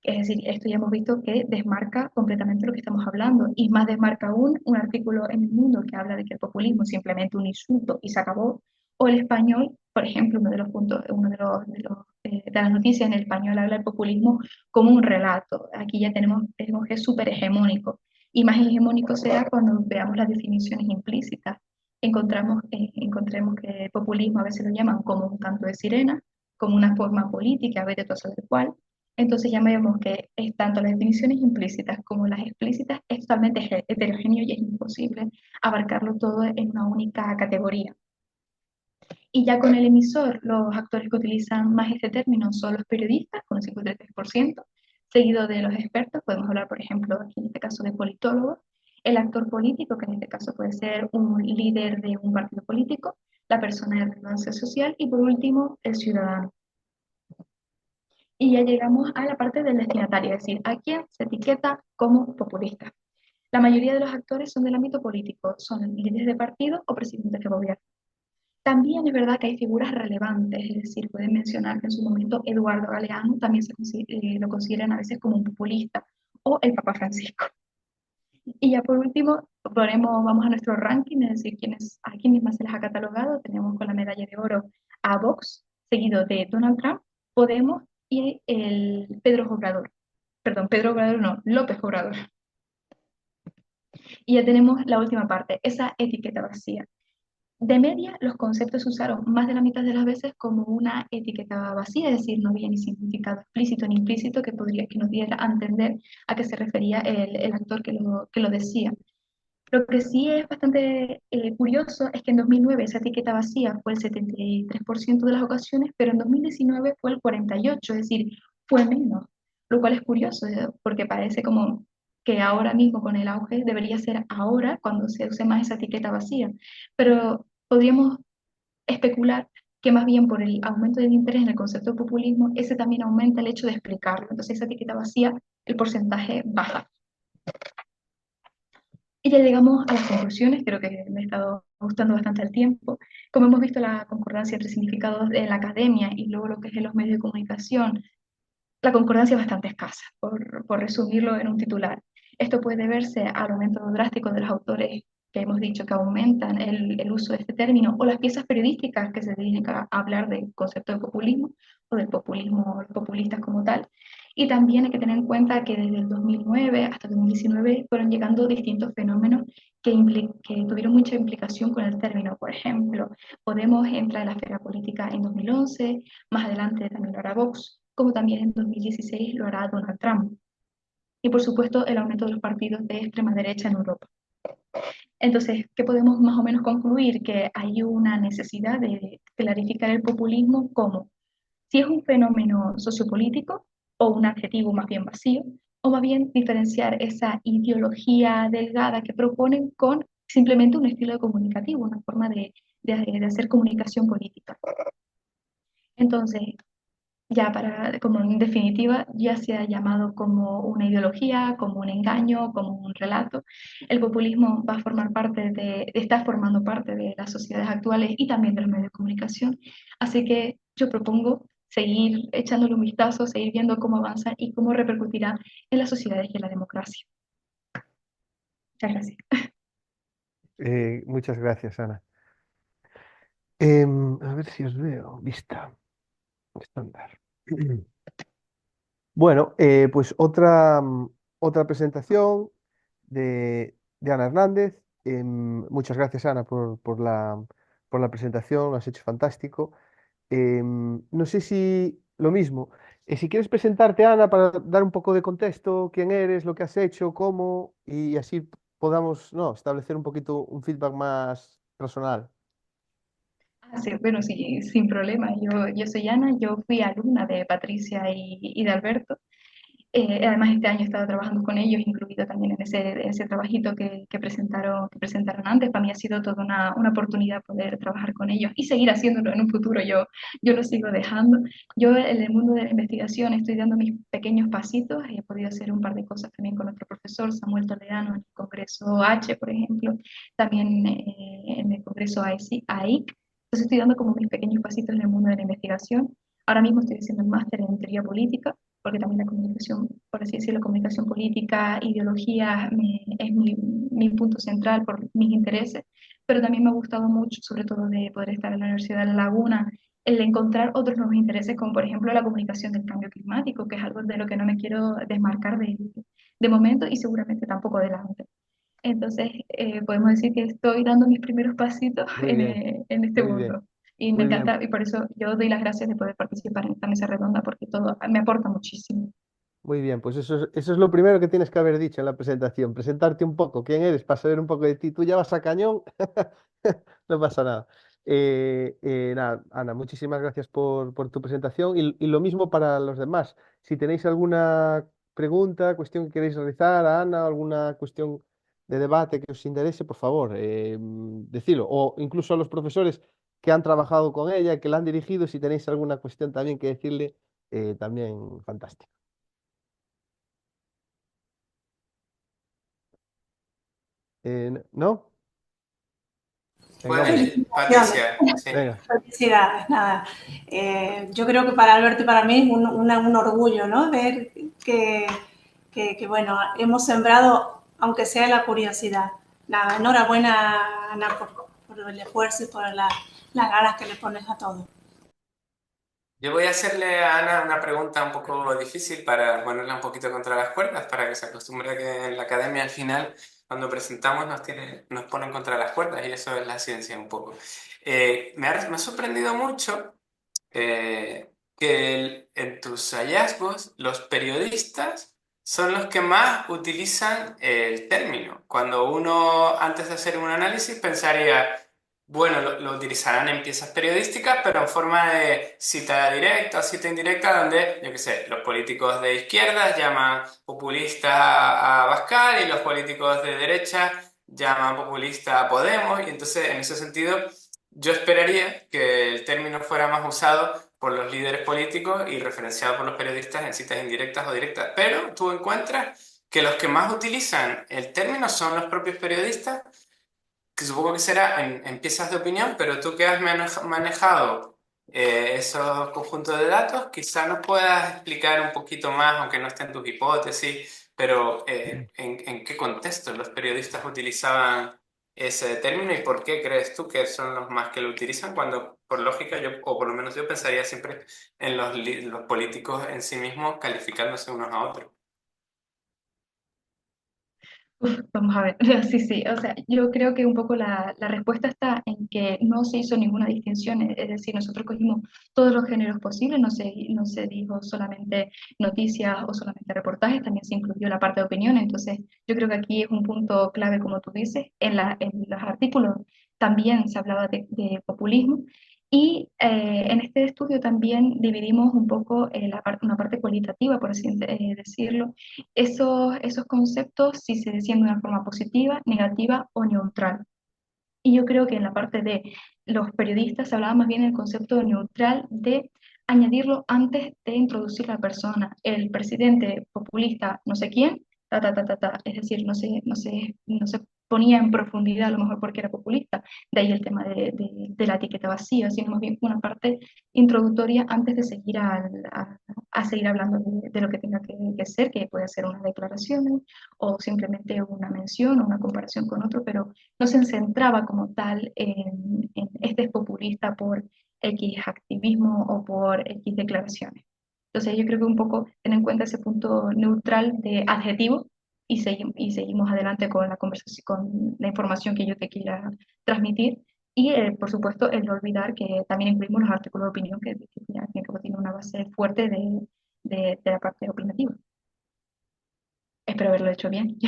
Es decir, esto ya hemos visto que desmarca completamente lo que estamos hablando, y más desmarca aún un artículo en El Mundo que habla de que el populismo es simplemente un insulto y se acabó, o El Español, por ejemplo, uno de los puntos, de las noticias en El Español habla del populismo como un relato. Aquí ya tenemos que es súper hegemónico, y más hegemónico será cuando veamos las definiciones implícitas. Encontremos que el populismo a veces lo llaman como un canto de sirena, como una forma política, a ver de todo saber cuál. Entonces ya vemos que es tanto las definiciones implícitas como las explícitas es totalmente heterogéneo y es imposible abarcarlo todo en una única categoría. Y ya con el emisor, los actores que utilizan más este término son los periodistas, con el 53%, seguido de los expertos. Podemos hablar, por ejemplo, aquí en este caso de politólogos, el actor político, que en este caso puede ser un líder de un partido político, la persona de relevancia social, y por último, el ciudadano. Y ya llegamos a la parte del destinatario, es decir, a quién se etiqueta como populista. La mayoría de los actores son del ámbito político, son líderes de partido o presidentes de gobierno. También es verdad que hay figuras relevantes, es decir, pueden mencionar que en su momento Eduardo Galeano también lo consideran a veces como un populista, o el Papa Francisco. Y ya por último, vamos a nuestro ranking, es decir, a quienes más se les ha catalogado. Tenemos con la medalla de oro a Vox, seguido de Donald Trump, Podemos y el Pedro Obrador. Perdón, Pedro Obrador no, López Obrador. Y ya tenemos la última parte, esa etiqueta vacía. De media, los conceptos se usaron más de la mitad de las veces como una etiqueta vacía, es decir, no había ni significado explícito ni implícito que nos diera a entender a qué se refería el actor que lo decía. Lo que sí es bastante curioso es que en 2009 esa etiqueta vacía fue el 73% de las ocasiones, pero en 2019 fue el 48%, es decir, fue menos, lo cual es curioso, porque parece como que ahora mismo con el auge debería ser ahora cuando se use más esa etiqueta vacía, pero podríamos especular que más bien por el aumento del interés en el concepto de populismo, ese también aumenta el hecho de explicarlo, entonces esa etiqueta vacía, el porcentaje baja. Y ya llegamos a las conclusiones, creo que me he estado gustando bastante el tiempo. Como hemos visto, la concordancia entre significados de la academia y luego lo que es en los medios de comunicación, la concordancia es bastante escasa, por resumirlo en un titular. Esto puede deberse al aumento drástico de los autores que hemos dicho que aumentan el uso de este término, o las piezas periodísticas que se dedican a hablar del concepto de populismo o del populismo, los populistas como tal. Y también hay que tener en cuenta que desde el 2009 hasta 2019 fueron llegando distintos fenómenos que tuvieron mucha implicación con el término. Por ejemplo, Podemos entrar en la esfera política en 2011, más adelante también lo hará Vox, como también en 2016 lo hará Donald Trump. Y por supuesto el aumento de los partidos de extrema derecha en Europa. Entonces, ¿qué podemos más o menos concluir? Que hay una necesidad de clarificar el populismo como si es un fenómeno sociopolítico o un adjetivo más bien vacío, o más bien diferenciar esa ideología delgada que proponen con simplemente un estilo comunicativo, una forma de hacer comunicación política. Entonces, ya como en definitiva, ya se ha llamado como una ideología, como un engaño, como un relato. El populismo va a formar parte está formando parte de las sociedades actuales y también de los medios de comunicación. Así que yo propongo seguir echándole un vistazo, seguir viendo cómo avanza y cómo repercutirá en las sociedades y en la democracia. Muchas gracias. Muchas gracias, Ana. A ver si os veo. Vista. Estándar. Bueno, pues otra presentación de Ana Hernández. Muchas gracias, Ana, por la presentación, lo has hecho fantástico. No sé si lo mismo, si quieres presentarte, Ana, para dar un poco de contexto, quién eres, lo que has hecho, cómo, y así podamos, no, establecer un poquito un feedback más personal. Sí, bueno, sí, sin problema. Yo soy Ana, yo fui alumna de Patricia y de Alberto. Además, este año he estado trabajando con ellos, incluido también en ese trabajito que presentaron antes. Para mí ha sido toda una oportunidad poder trabajar con ellos y seguir haciéndolo en un futuro. Yo lo sigo dejando. Yo en el mundo de la investigación estoy dando mis pequeños pasitos. He podido hacer un par de cosas también con nuestro profesor Samuel Toledano en el Congreso H, por ejemplo, también en el Congreso AIC. Entonces estoy dando como mis pequeños pasitos en el mundo de la investigación. Ahora mismo estoy haciendo el máster en teoría política porque también la comunicación, por así decirlo, comunicación política, ideología, es mi punto central por mis intereses, pero también me ha gustado mucho, sobre todo de poder estar en la Universidad de La Laguna, el encontrar otros nuevos intereses, como por ejemplo la comunicación del cambio climático, que es algo de lo que no me quiero desmarcar de momento y seguramente tampoco adelante. Entonces, podemos decir que estoy dando mis primeros pasitos Muy bien, en este muy bien, mundo. Y me muy bien. encanta, y por eso yo doy las gracias de poder participar en esta mesa redonda, porque todo me aporta muchísimo. Muy bien, pues eso es lo primero que tienes que haber dicho en la presentación, presentarte un poco, quién eres, para saber un poco de ti. Tú ya vas a cañón, no pasa nada. Nada, Ana, muchísimas gracias por tu presentación y lo mismo para los demás. Si tenéis alguna pregunta, cuestión que queréis realizar a Ana, alguna cuestión de debate que os interese, por favor, decidlo. O incluso a los profesores que han trabajado con ella, que la han dirigido, si tenéis alguna cuestión también que decirle, también fantástico. ¿No? Venga, hombre. Felicitaciones. Patricia, sí. Venga. Felicidades, nada. Yo creo que para Alberto y para mí es un orgullo, ¿no? Ver bueno, hemos sembrado, aunque sea la curiosidad. Nada, enhorabuena, Ana, por el esfuerzo y por las ganas que le pones a todo. Yo voy a hacerle a Ana una pregunta un poco difícil para ponerla un poquito contra las cuerdas, para que se acostumbre a que en la academia al final, cuando presentamos, nos ponen contra las cuerdas y eso es la ciencia un poco. Me ha sorprendido mucho que en tus hallazgos los periodistas son los que más utilizan el término. Cuando uno, antes de hacer un análisis, pensaría, bueno, lo utilizarán en piezas periodísticas, pero en forma de cita directa o cita indirecta, donde, yo qué sé, los políticos de izquierdas llaman populista a Abascal y los políticos de derecha llaman populista a Podemos, y entonces, en ese sentido, yo esperaría que el término fuera más usado por los líderes políticos y referenciado por los periodistas en citas indirectas o directas. Pero tú encuentras que los que más utilizan el término son los propios periodistas, que supongo que será en piezas de opinión, pero tú que has manejado esos conjuntos de datos, quizás nos puedas explicar un poquito más, aunque no esté en tus hipótesis, pero en qué contexto los periodistas utilizaban ese término y por qué crees tú que son los más que lo utilizan, cuando por lógica yo, o por lo menos yo pensaría siempre en los políticos en sí mismos calificándose unos a otros. Vamos a ver, sí, sí, o sea, yo creo que un poco la respuesta está en que no se hizo ninguna distinción, es decir, nosotros cogimos todos los géneros posibles, no se dijo solamente noticias o solamente reportajes, también se incluyó la parte de opinión, entonces yo creo que aquí es un punto clave, como tú dices, en los artículos también se hablaba de populismo, y en este estudio también dividimos un poco una parte cualitativa, por así decirlo, esos conceptos si se decían de una forma positiva, negativa o neutral. Y yo creo que en la parte de los periodistas se hablaba más bien del concepto neutral de añadirlo antes de introducir la persona. El presidente populista, no sé quién, ta, ta, ta, ta, ta. Es decir, no se ponía en profundidad, a lo mejor porque era populista, de ahí el tema de la etiqueta vacía, sino más bien una parte introductoria antes de seguir a seguir hablando de lo que tenga que ser, que puede ser unas declaraciones o simplemente una mención o una comparación con otro, pero no se centraba como tal en este es populista por X activismo o por X declaraciones. Entonces yo creo que un poco tener en cuenta ese punto neutral de adjetivo y seguimos adelante con la conversación, con la información que yo te quiera transmitir. Y por supuesto, el no olvidar que también incluimos los artículos de opinión que al fin y al cabo tienen una base fuerte de la parte opinativa. Espero haberlo hecho bien.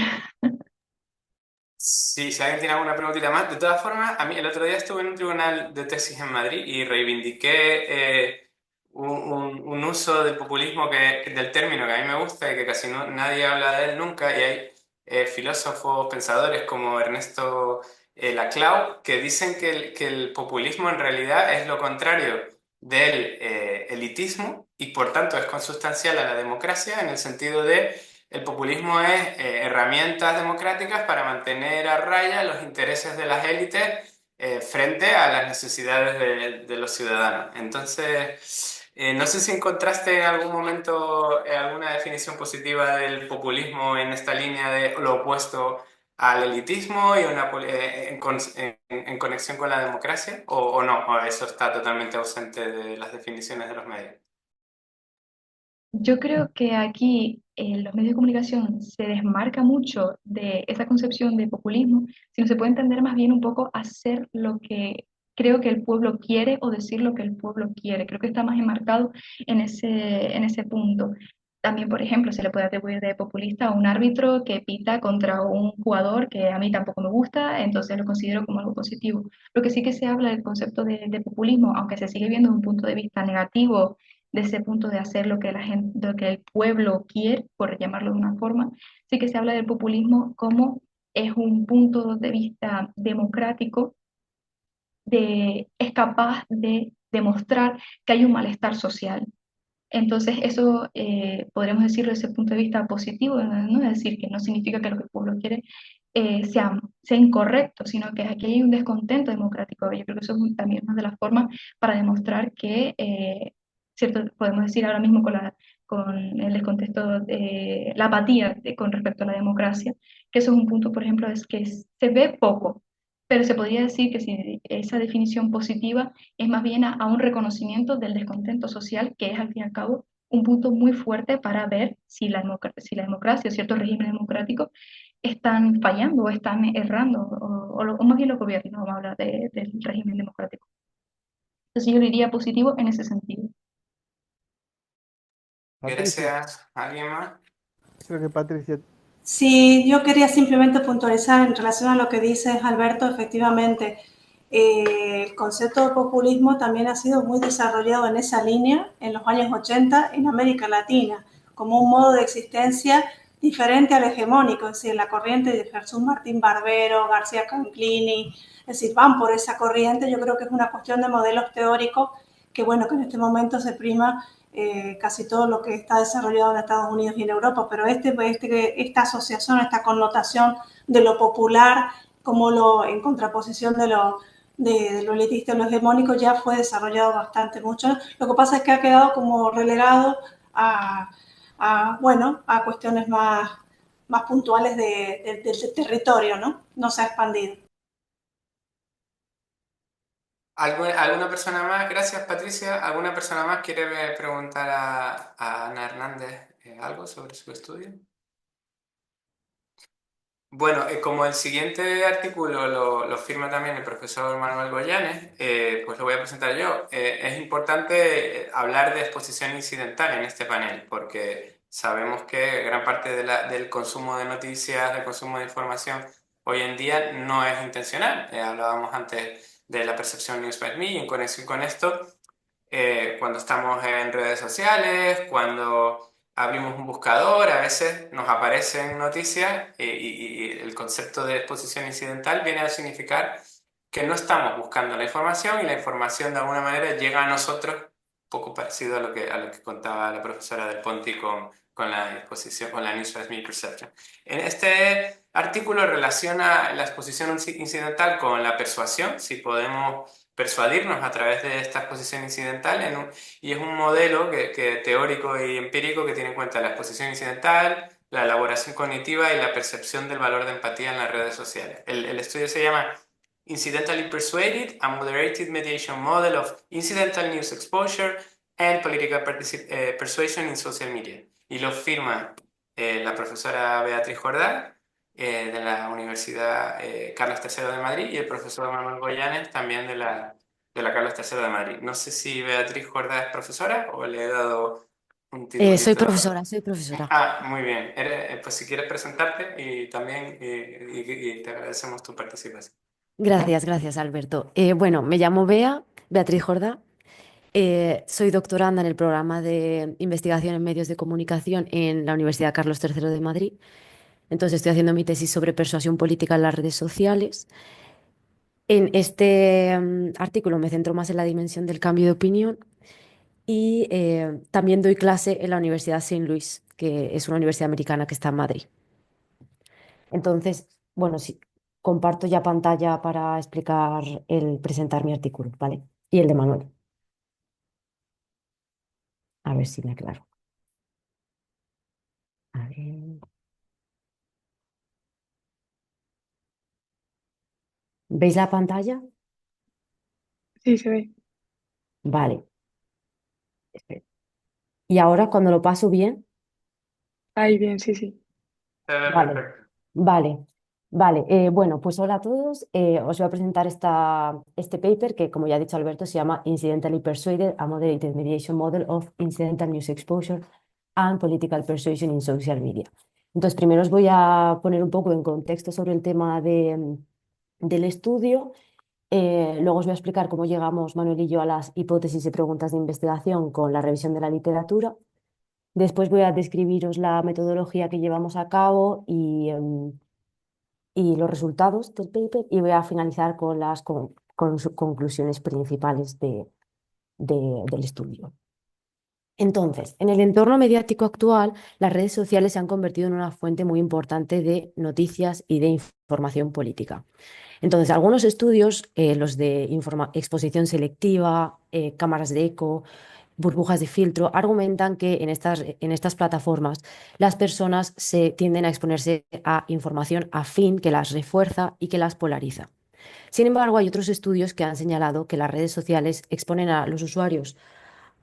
Sí, si alguien tiene alguna preguntita más. De todas formas, a mí el otro día estuve en un tribunal de tesis en Madrid y reivindiqué un uso del populismo del término que a mí me gusta y que casi nadie habla de él nunca. Y hay filósofos, pensadores como Ernesto Laclau que dicen que el populismo en realidad es lo contrario del elitismo y por tanto es consustancial a la democracia en el sentido de el populismo es herramientas democráticas para mantener a raya los intereses de las élites frente a las necesidades de los ciudadanos. Entonces, no sé si encontraste en algún momento alguna definición positiva del populismo en esta línea de lo opuesto al elitismo y en conexión con la democracia, o no, o eso está totalmente ausente de las definiciones de los medios. Yo creo que aquí los medios de comunicación se desmarca mucho de esa concepción de populismo, sino se puede entender más bien un poco hacer lo que creo que el pueblo quiere o decir lo que el pueblo quiere. Creo que está más enmarcado en ese punto. También, por ejemplo, se le puede atribuir de populista a un árbitro que pita contra un jugador que a mí tampoco me gusta, entonces lo considero como algo positivo. Lo que sí que se habla del concepto de populismo, aunque se sigue viendo desde un punto de vista negativo de ese punto de hacer lo que la gente, lo que el pueblo quiere, por llamarlo de una forma, sí que se habla del populismo como es un punto de vista democrático es capaz de demostrar que hay un malestar social. Entonces, eso podríamos decirlo desde ese punto de vista positivo, no es decir que no significa que lo que el pueblo quiere sea incorrecto, sino que aquí hay un descontento democrático. Yo creo que eso es también una de las formas para demostrar que, cierto, podemos decir ahora mismo con el descontexto, la apatía con respecto a la democracia, que eso es un punto, por ejemplo, es que se ve poco, pero se podría decir que si esa definición positiva es más bien a un reconocimiento del descontento social, que es al fin y al cabo un punto muy fuerte para ver si la democracia o ciertos regímenes democráticos están fallando o están errando, o más bien los gobiernos, vamos a hablar del régimen democrático. Entonces yo diría positivo en ese sentido. Patricia, Gracias. ¿Alguien más? creo que Patricia. Sí, yo quería simplemente puntualizar en relación a lo que dices, Alberto, efectivamente, el concepto de populismo también ha sido muy desarrollado en esa línea en los años 80 en América Latina, como un modo de existencia diferente al hegemónico, es decir, la corriente de Jesús Martín Barbero, García Canclini, es decir, van por esa corriente. Yo creo que es una cuestión de modelos teóricos que, bueno, que en este momento se prima casi todo lo que está desarrollado en Estados Unidos y en Europa, pero esta asociación, esta connotación de lo popular como en contraposición de lo elitista y lo hegemónico ya fue desarrollado bastante mucho. Lo que pasa es que ha quedado como relegado bueno, a cuestiones más puntuales del territorio, ¿no? No se ha expandido. ¿Alguna persona más? Gracias, Patricia. ¿Alguna persona más quiere preguntar a Ana Hernández algo sobre su estudio? Bueno, como el siguiente artículo lo firma también el profesor Manuel Goyanes, pues lo voy a presentar yo. Es importante hablar de exposición incidental en este panel, porque sabemos que gran parte del consumo de noticias, del consumo de información hoy en día no es intencional. Hablábamos antes de la percepción News by Me y en conexión con esto, cuando estamos en redes sociales, cuando abrimos un buscador, a veces nos aparecen noticias y el concepto de exposición incidental viene a significar que no estamos buscando la información y la información de alguna manera llega a nosotros poco parecido a lo que contaba la profesora Del Ponte con la exposición, con la News Transmitted Perception. En este artículo relaciona la exposición incidental con la persuasión, si podemos persuadirnos a través de esta exposición incidental, y es un modelo teórico y empírico que tiene en cuenta la exposición incidental, la elaboración cognitiva y la percepción del valor de empatía en las redes sociales. El estudio se llama Incidentally Persuaded, a Moderated Mediation Model of Incidental News Exposure and Political Persuasion in Social Media. Y lo firma la profesora Beatriz Jordá de la Universidad Carlos III de Madrid y el profesor Manuel Goyanes también de la Carlos III de Madrid. No sé si Beatriz Jordá es profesora o le he dado un Soy titulito. profesora, soy profesora. Ah, muy bien. Pues si quieres presentarte y también y te agradecemos tu participación. Gracias, gracias, Alberto. Bueno, me llamo Beatriz Jordá. Soy doctoranda en el programa de investigación en medios de comunicación en la Universidad Carlos III de Madrid. Entonces estoy haciendo mi tesis sobre persuasión política en las redes sociales. En este artículo me centro más en la dimensión del cambio de opinión y también doy clase en la Universidad Saint Louis, que es una universidad americana que está en Madrid. Entonces, bueno, sí, comparto ya pantalla para explicar presentar mi artículo, ¿vale? Y el de Manuel. A ver si me aclaro. A ver. ¿Veis la pantalla? Sí, se ve. Vale. Espera. Y ahora cuando lo paso bien, Ahí bien, sí, sí. Se ve vale, perfecto. vale, vale. Bueno, pues hola a todos. Os voy a presentar este paper que, como ya ha dicho Alberto, se llama Incidentally Persuaded, a Moderated Mediation Model of Incidental News Exposure and Political Persuasion in Social Media. Entonces, primero os voy a poner un poco en contexto sobre el tema del estudio. Luego os voy a explicar cómo llegamos, Manuel y yo, a las hipótesis y preguntas de investigación con la revisión de la literatura. Después voy a describiros la metodología que llevamos a cabo y los resultados del paper y voy a finalizar con las conclusiones principales del estudio. Entonces, en el entorno mediático actual, las redes sociales se han convertido en una fuente muy importante de noticias y de información política. Entonces, algunos estudios, los de exposición selectiva, cámaras de eco, burbujas de filtro, argumentan que en estas plataformas las personas se tienden a exponerse a información afín que las refuerza y que las polariza. Sin embargo, hay otros estudios que han señalado que las redes sociales exponen a los usuarios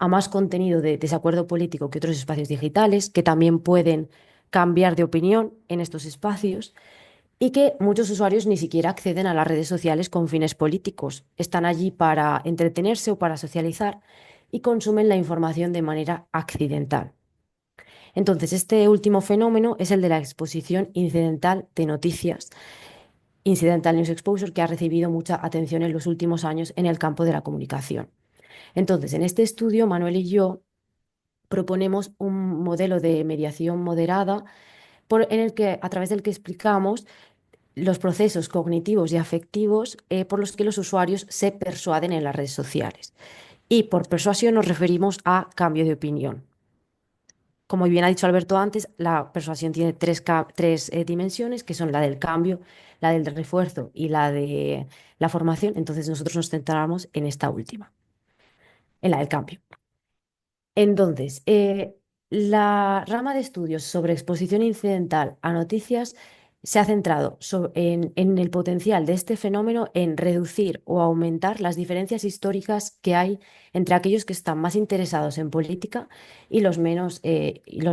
a más contenido de desacuerdo político que otros espacios digitales, que también pueden cambiar de opinión en estos espacios y que muchos usuarios ni siquiera acceden a las redes sociales con fines políticos. Están allí para entretenerse o para socializar y consumen la información de manera accidental. Entonces, este último fenómeno es el de la exposición incidental de noticias, Incidental News Exposure, que ha recibido mucha atención en los últimos años en el campo de la comunicación. Entonces, en este estudio, Manuel y yo proponemos un modelo de mediación moderada a través del que explicamos los procesos cognitivos y afectivos por los que los usuarios se persuaden en las redes sociales. Y por persuasión nos referimos a cambio de opinión. Como bien ha dicho Alberto antes, la persuasión tiene tres dimensiones, que son la del cambio, la del refuerzo y la de la formación. Entonces nosotros nos centramos en esta última, en la del cambio. Entonces, la rama de estudios sobre exposición incidental a noticias se ha centrado en el potencial de este fenómeno en reducir o aumentar las diferencias históricas que hay entre aquellos que están más interesados en política y y los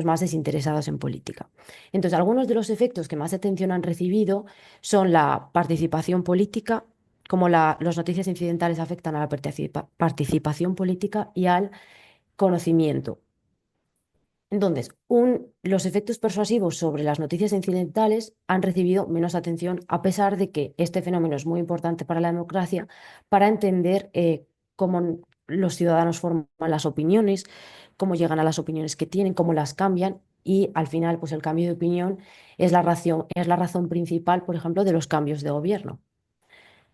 más desinteresados en política. Entonces, algunos de los efectos que más atención han recibido son la participación política, como las noticias incidentales afectan a la participación política y al conocimiento. Entonces, los efectos persuasivos sobre las noticias incidentales han recibido menos atención, a pesar de que este fenómeno es muy importante para la democracia, para entender cómo los ciudadanos forman las opiniones, cómo llegan a las opiniones que tienen, cómo las cambian, y al final, pues el cambio de opinión es la razón principal, por ejemplo, de los cambios de gobierno.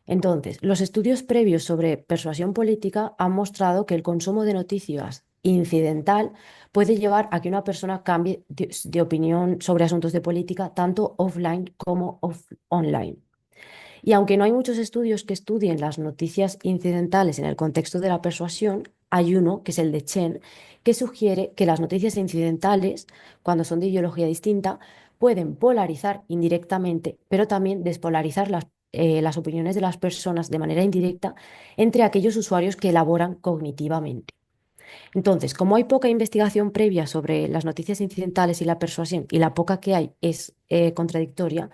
Entonces, los estudios previos sobre persuasión política han mostrado que el consumo de noticias incidental puede llevar a que una persona cambie de opinión sobre asuntos de política tanto offline como online. Y aunque no hay muchos estudios que estudien las noticias incidentales en el contexto de la persuasión, hay uno, que es el de Chen, que sugiere que las noticias incidentales, cuando son de ideología distinta, pueden polarizar indirectamente, pero también despolarizar las opiniones de las personas de manera indirecta entre aquellos usuarios que elaboran cognitivamente. Entonces, como hay poca investigación previa sobre las noticias incidentales y la persuasión, y la poca que hay es contradictoria,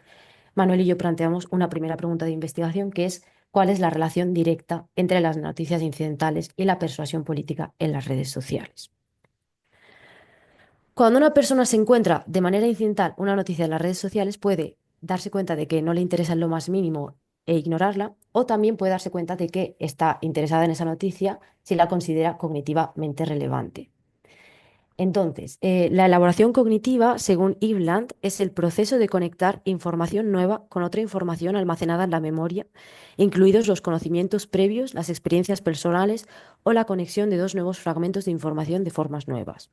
Manuel y yo planteamos una primera pregunta de investigación que es ¿cuál es la relación directa entre las noticias incidentales y la persuasión política en las redes sociales? Cuando una persona se encuentra de manera incidental una noticia en las redes sociales, puede darse cuenta de que no le interesa en lo más mínimo e ignorarla, o también puede darse cuenta de que está interesada en esa noticia si la considera cognitivamente relevante. Entonces, la elaboración cognitiva, según Ivland, es el proceso de conectar información nueva con otra información almacenada en la memoria, incluidos los conocimientos previos, las experiencias personales o la conexión de dos nuevos fragmentos de información de formas nuevas.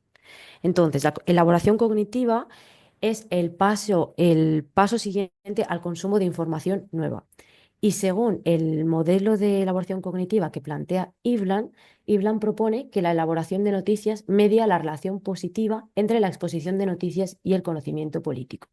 Entonces, la elaboración cognitiva es el paso siguiente al consumo de información nueva. Y según el modelo de elaboración cognitiva que plantea Ivland propone que la elaboración de noticias media la relación positiva entre la exposición de noticias y el conocimiento político.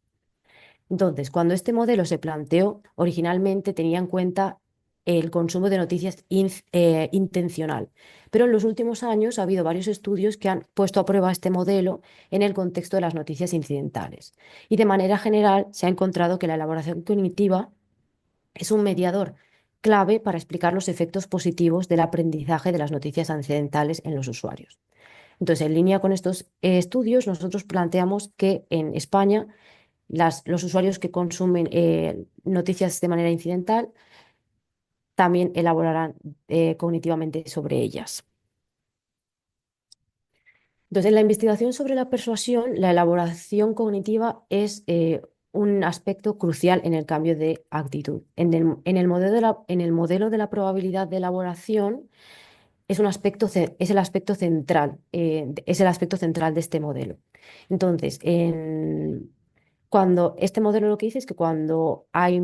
Entonces, cuando este modelo se planteó, originalmente tenía en cuenta el consumo de noticias intencional, pero en los últimos años ha habido varios estudios que han puesto a prueba este modelo en el contexto de las noticias incidentales. Y de manera general se ha encontrado que la elaboración cognitiva es un mediador clave para explicar los efectos positivos del aprendizaje de las noticias incidentales en los usuarios. Entonces, en línea con estos estudios, nosotros planteamos que en España los usuarios que consumen noticias de manera incidental también elaborarán cognitivamente sobre ellas. Entonces, en la investigación sobre la persuasión, la elaboración cognitiva es un aspecto crucial en el cambio de actitud. En el modelo de la probabilidad de elaboración es el aspecto central, es el aspecto central de este modelo. Entonces, cuando este modelo lo que dice es que cuando hay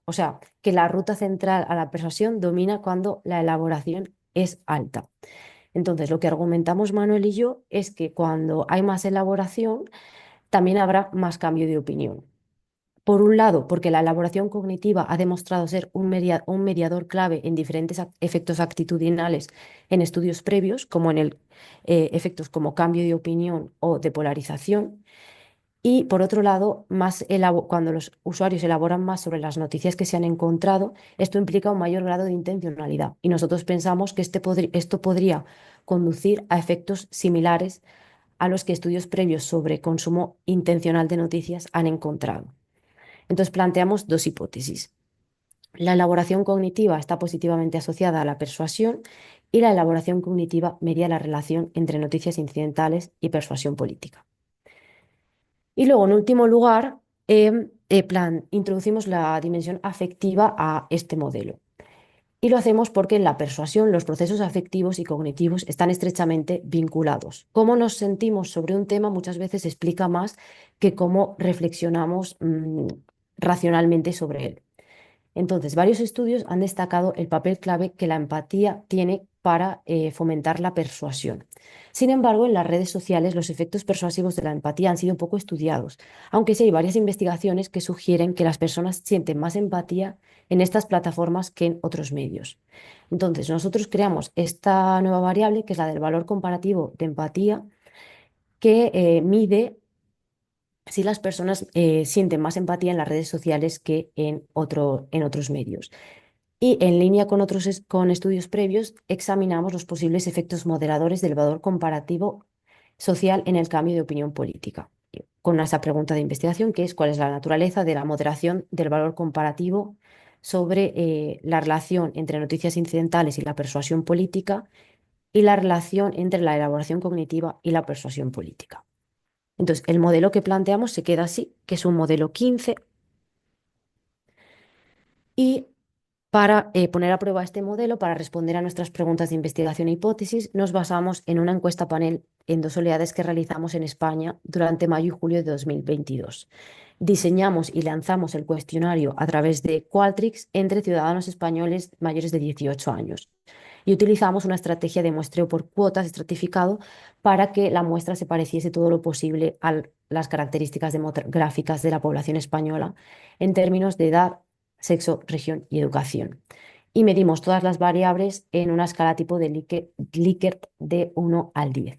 o sea, que la ruta central a la persuasión domina cuando la elaboración es alta. Entonces, lo que argumentamos Manuel y yo es que cuando hay más elaboración, también habrá más cambio de opinión. Por un lado, porque la elaboración cognitiva ha demostrado ser un mediador clave en diferentes efectos actitudinales en estudios previos, como en efectos como cambio de opinión o de polarización. Y por otro lado, cuando los usuarios elaboran más sobre las noticias que se han encontrado, esto implica un mayor grado de intencionalidad. Y nosotros pensamos que esto podría conducir a efectos similares a los que estudios previos sobre consumo intencional de noticias han encontrado. Entonces planteamos dos hipótesis. La elaboración cognitiva está positivamente asociada a la persuasión y la elaboración cognitiva media la relación entre noticias incidentales y persuasión política. Y luego, en último lugar, introducimos la dimensión afectiva a este modelo. Y lo hacemos porque en la persuasión los procesos afectivos y cognitivos están estrechamente vinculados. Cómo nos sentimos sobre un tema muchas veces explica más que cómo reflexionamos racionalmente sobre él. Entonces, varios estudios han destacado el papel clave que la empatía tiene para fomentar la persuasión. Sin embargo, en las redes sociales los efectos persuasivos de la empatía han sido poco estudiados, aunque sí hay varias investigaciones que sugieren que las personas sienten más empatía en estas plataformas que en otros medios. Entonces, nosotros creamos esta nueva variable, que es la del valor comparativo de empatía, que mide si las personas sienten más empatía en las redes sociales que en otros medios. Y en línea con estudios previos, examinamos los posibles efectos moderadores del valor comparativo social en el cambio de opinión política, con esa pregunta de investigación que es cuál es la naturaleza de la moderación del valor comparativo sobre la relación entre noticias incidentales y la persuasión política y la relación entre la elaboración cognitiva y la persuasión política. Entonces, el modelo que planteamos se queda así, que es un modelo 15, y Para poner a prueba este modelo, para responder a nuestras preguntas de investigación e hipótesis, nos basamos en una encuesta panel en 2 oleadas que realizamos en España durante mayo y julio de 2022. Diseñamos y lanzamos el cuestionario a través de Qualtrics entre ciudadanos españoles mayores de 18 años y utilizamos una estrategia de muestreo por cuotas estratificado para que la muestra se pareciese todo lo posible a las características demográficas de la población española en términos de edad, sexo, región y educación. Y medimos todas las variables en una escala tipo de Likert de 1 al 10.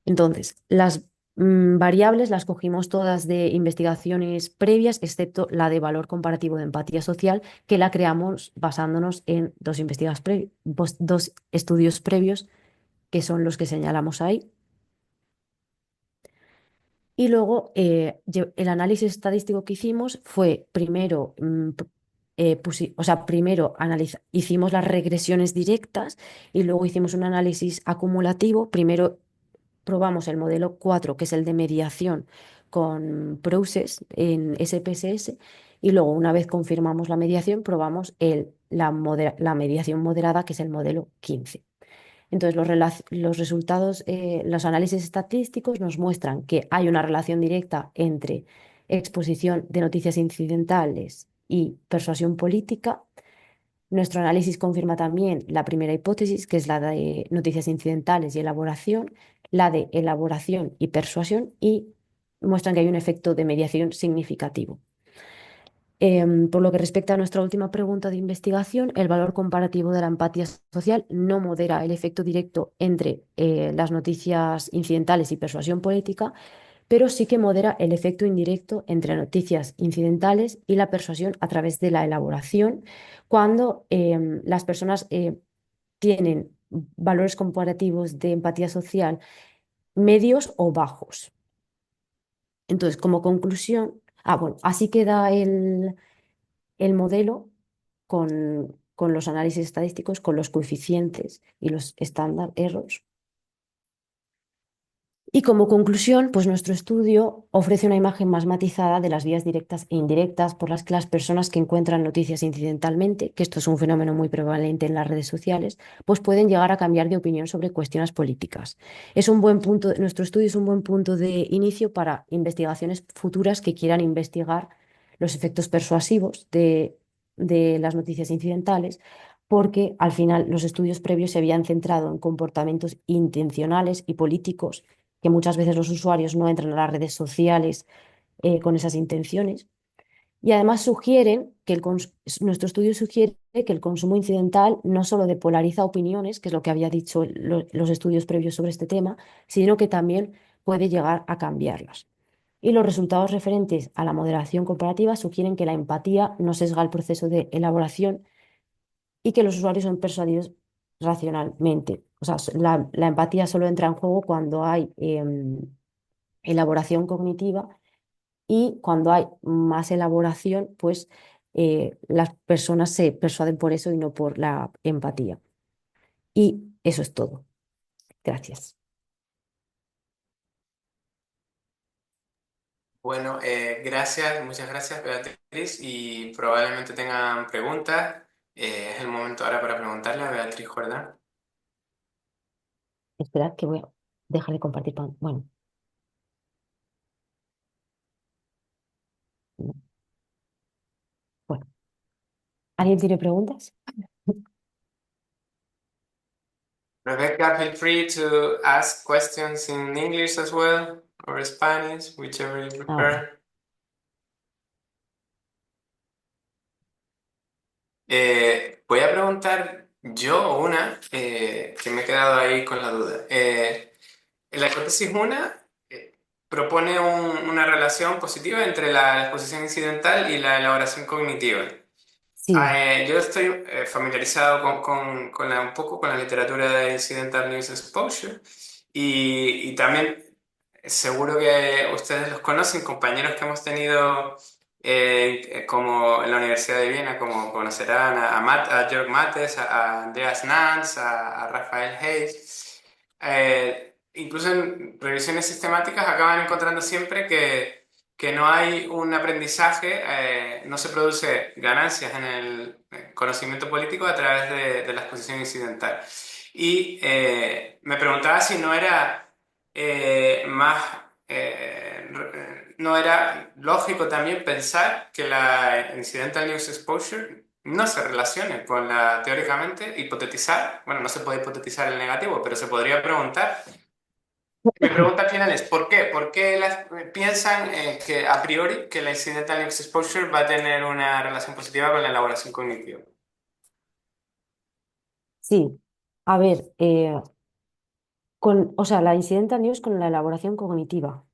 Entonces, las variables las cogimos todas de investigaciones previas, excepto la de valor comparativo de empatía social, que la creamos basándonos en dos estudios previos, que son los que señalamos ahí. Y luego el análisis estadístico que hicimos fue primero, primero hicimos las regresiones directas y luego hicimos un análisis acumulativo. Primero probamos el modelo 4, que es el de mediación con Process en SPSS, y luego una vez confirmamos la mediación, probamos la mediación moderada, que es el modelo 15. Entonces, los resultados, los análisis estadísticos nos muestran que hay una relación directa entre exposición de noticias incidentales y persuasión política. Nuestro análisis confirma también la primera hipótesis, que es la de noticias incidentales y elaboración, la de elaboración y persuasión, y muestran que hay un efecto de mediación significativo. Por lo que respecta a nuestra última pregunta de investigación, el valor comparativo de la empatía social no modera el efecto directo entre las noticias incidentales y persuasión política, pero sí que modera el efecto indirecto entre noticias incidentales y la persuasión a través de la elaboración, cuando las personas tienen valores comparativos de empatía social medios o bajos. Entonces, como conclusión, bueno, así queda el modelo con los análisis estadísticos, con los coeficientes y los standard errors. Y como conclusión, pues nuestro estudio ofrece una imagen más matizada de las vías directas e indirectas por las que las personas que encuentran noticias incidentalmente, que esto es un fenómeno muy prevalente en las redes sociales, pues pueden llegar a cambiar de opinión sobre cuestiones políticas. Nuestro estudio es un buen punto de inicio para investigaciones futuras que quieran investigar los efectos persuasivos de las noticias incidentales, porque al final los estudios previos se habían centrado en comportamientos intencionales y políticos, que muchas veces los usuarios no entran a las redes sociales con esas intenciones. Y además nuestro estudio sugiere que el consumo incidental no solo depolariza opiniones, que es lo que había dicho los estudios previos sobre este tema, sino que también puede llegar a cambiarlas. Y los resultados referentes a la moderación comparativa sugieren que la empatía no sesga el proceso de elaboración y que los usuarios son persuadidos racionalmente. O sea, la empatía solo entra en juego cuando hay elaboración cognitiva, y cuando hay más elaboración, pues las personas se persuaden por eso y no por la empatía. Y eso es todo. Gracias. Bueno, muchas gracias, Beatriz, y probablemente tengan preguntas. Es el momento ahora para preguntarle a Beatriz Jordán. Esperad que voy a dejar de compartir. Bueno, no. Bueno. ¿Alguien tiene preguntas? Rebecca, feel free to ask questions in English as well, or Spanish, whichever you Bueno. prefer. Voy a preguntar yo una que me he quedado ahí con la duda. La hipótesis 1 propone una relación positiva entre la exposición incidental y la elaboración cognitiva. Sí, Yo estoy familiarizado un poco con la literatura de Incidental News Exposure y también seguro que ustedes los conocen, compañeros que hemos tenido como en la Universidad de Viena, como conocerán a Jörg Mattes, a Andreas Nans, a Rafael Hayes. Incluso en revisiones sistemáticas acaban encontrando siempre que que no hay un aprendizaje, no se produce ganancias en el conocimiento político a través de la exposición incidental. Y me preguntaba si no era más, no era lógico también pensar que la incidental news exposure no se relacione con la, teóricamente, hipotetizar, bueno, no se puede hipotetizar el negativo, pero se podría preguntar. Mi pregunta final es, ¿por qué? ¿Por qué piensan que a priori que la incidental news exposure va a tener una relación positiva con la elaboración cognitiva? Sí, a ver, o sea, la incidental news con la elaboración cognitiva.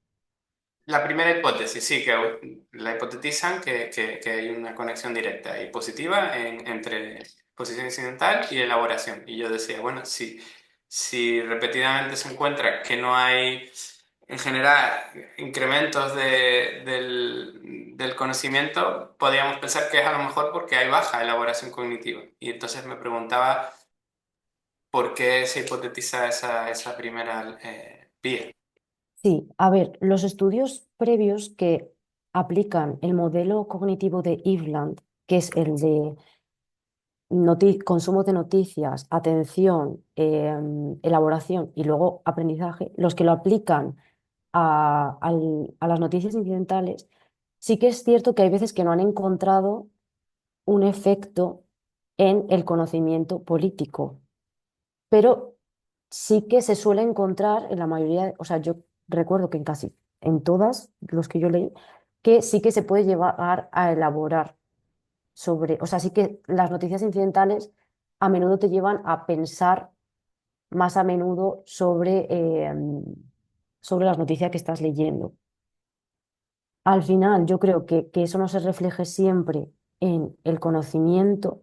La primera hipótesis, sí, que la hipotetizan que hay una conexión directa y positiva entre posición incidental y elaboración. Y yo decía, bueno, si repetidamente se encuentra que no hay, en general, incrementos del conocimiento, podríamos pensar que es a lo mejor porque hay baja elaboración cognitiva. Y entonces me preguntaba por qué se hipotetiza esa primera vía. Sí, a ver, los estudios previos que aplican el modelo cognitivo de Eveland, que es el de consumo de noticias, atención, elaboración y luego aprendizaje, los que lo aplican a las noticias incidentales, sí que es cierto que hay veces que no han encontrado un efecto en el conocimiento político, pero sí que se suele encontrar en la mayoría, o sea, yo recuerdo que en casi, en todas los que yo leí, que sí que se puede llevar a elaborar sobre, o sea, sí que las noticias incidentales a menudo te llevan a pensar más a menudo sobre las noticias que estás leyendo. Al final, yo creo que eso no se refleje siempre en el conocimiento.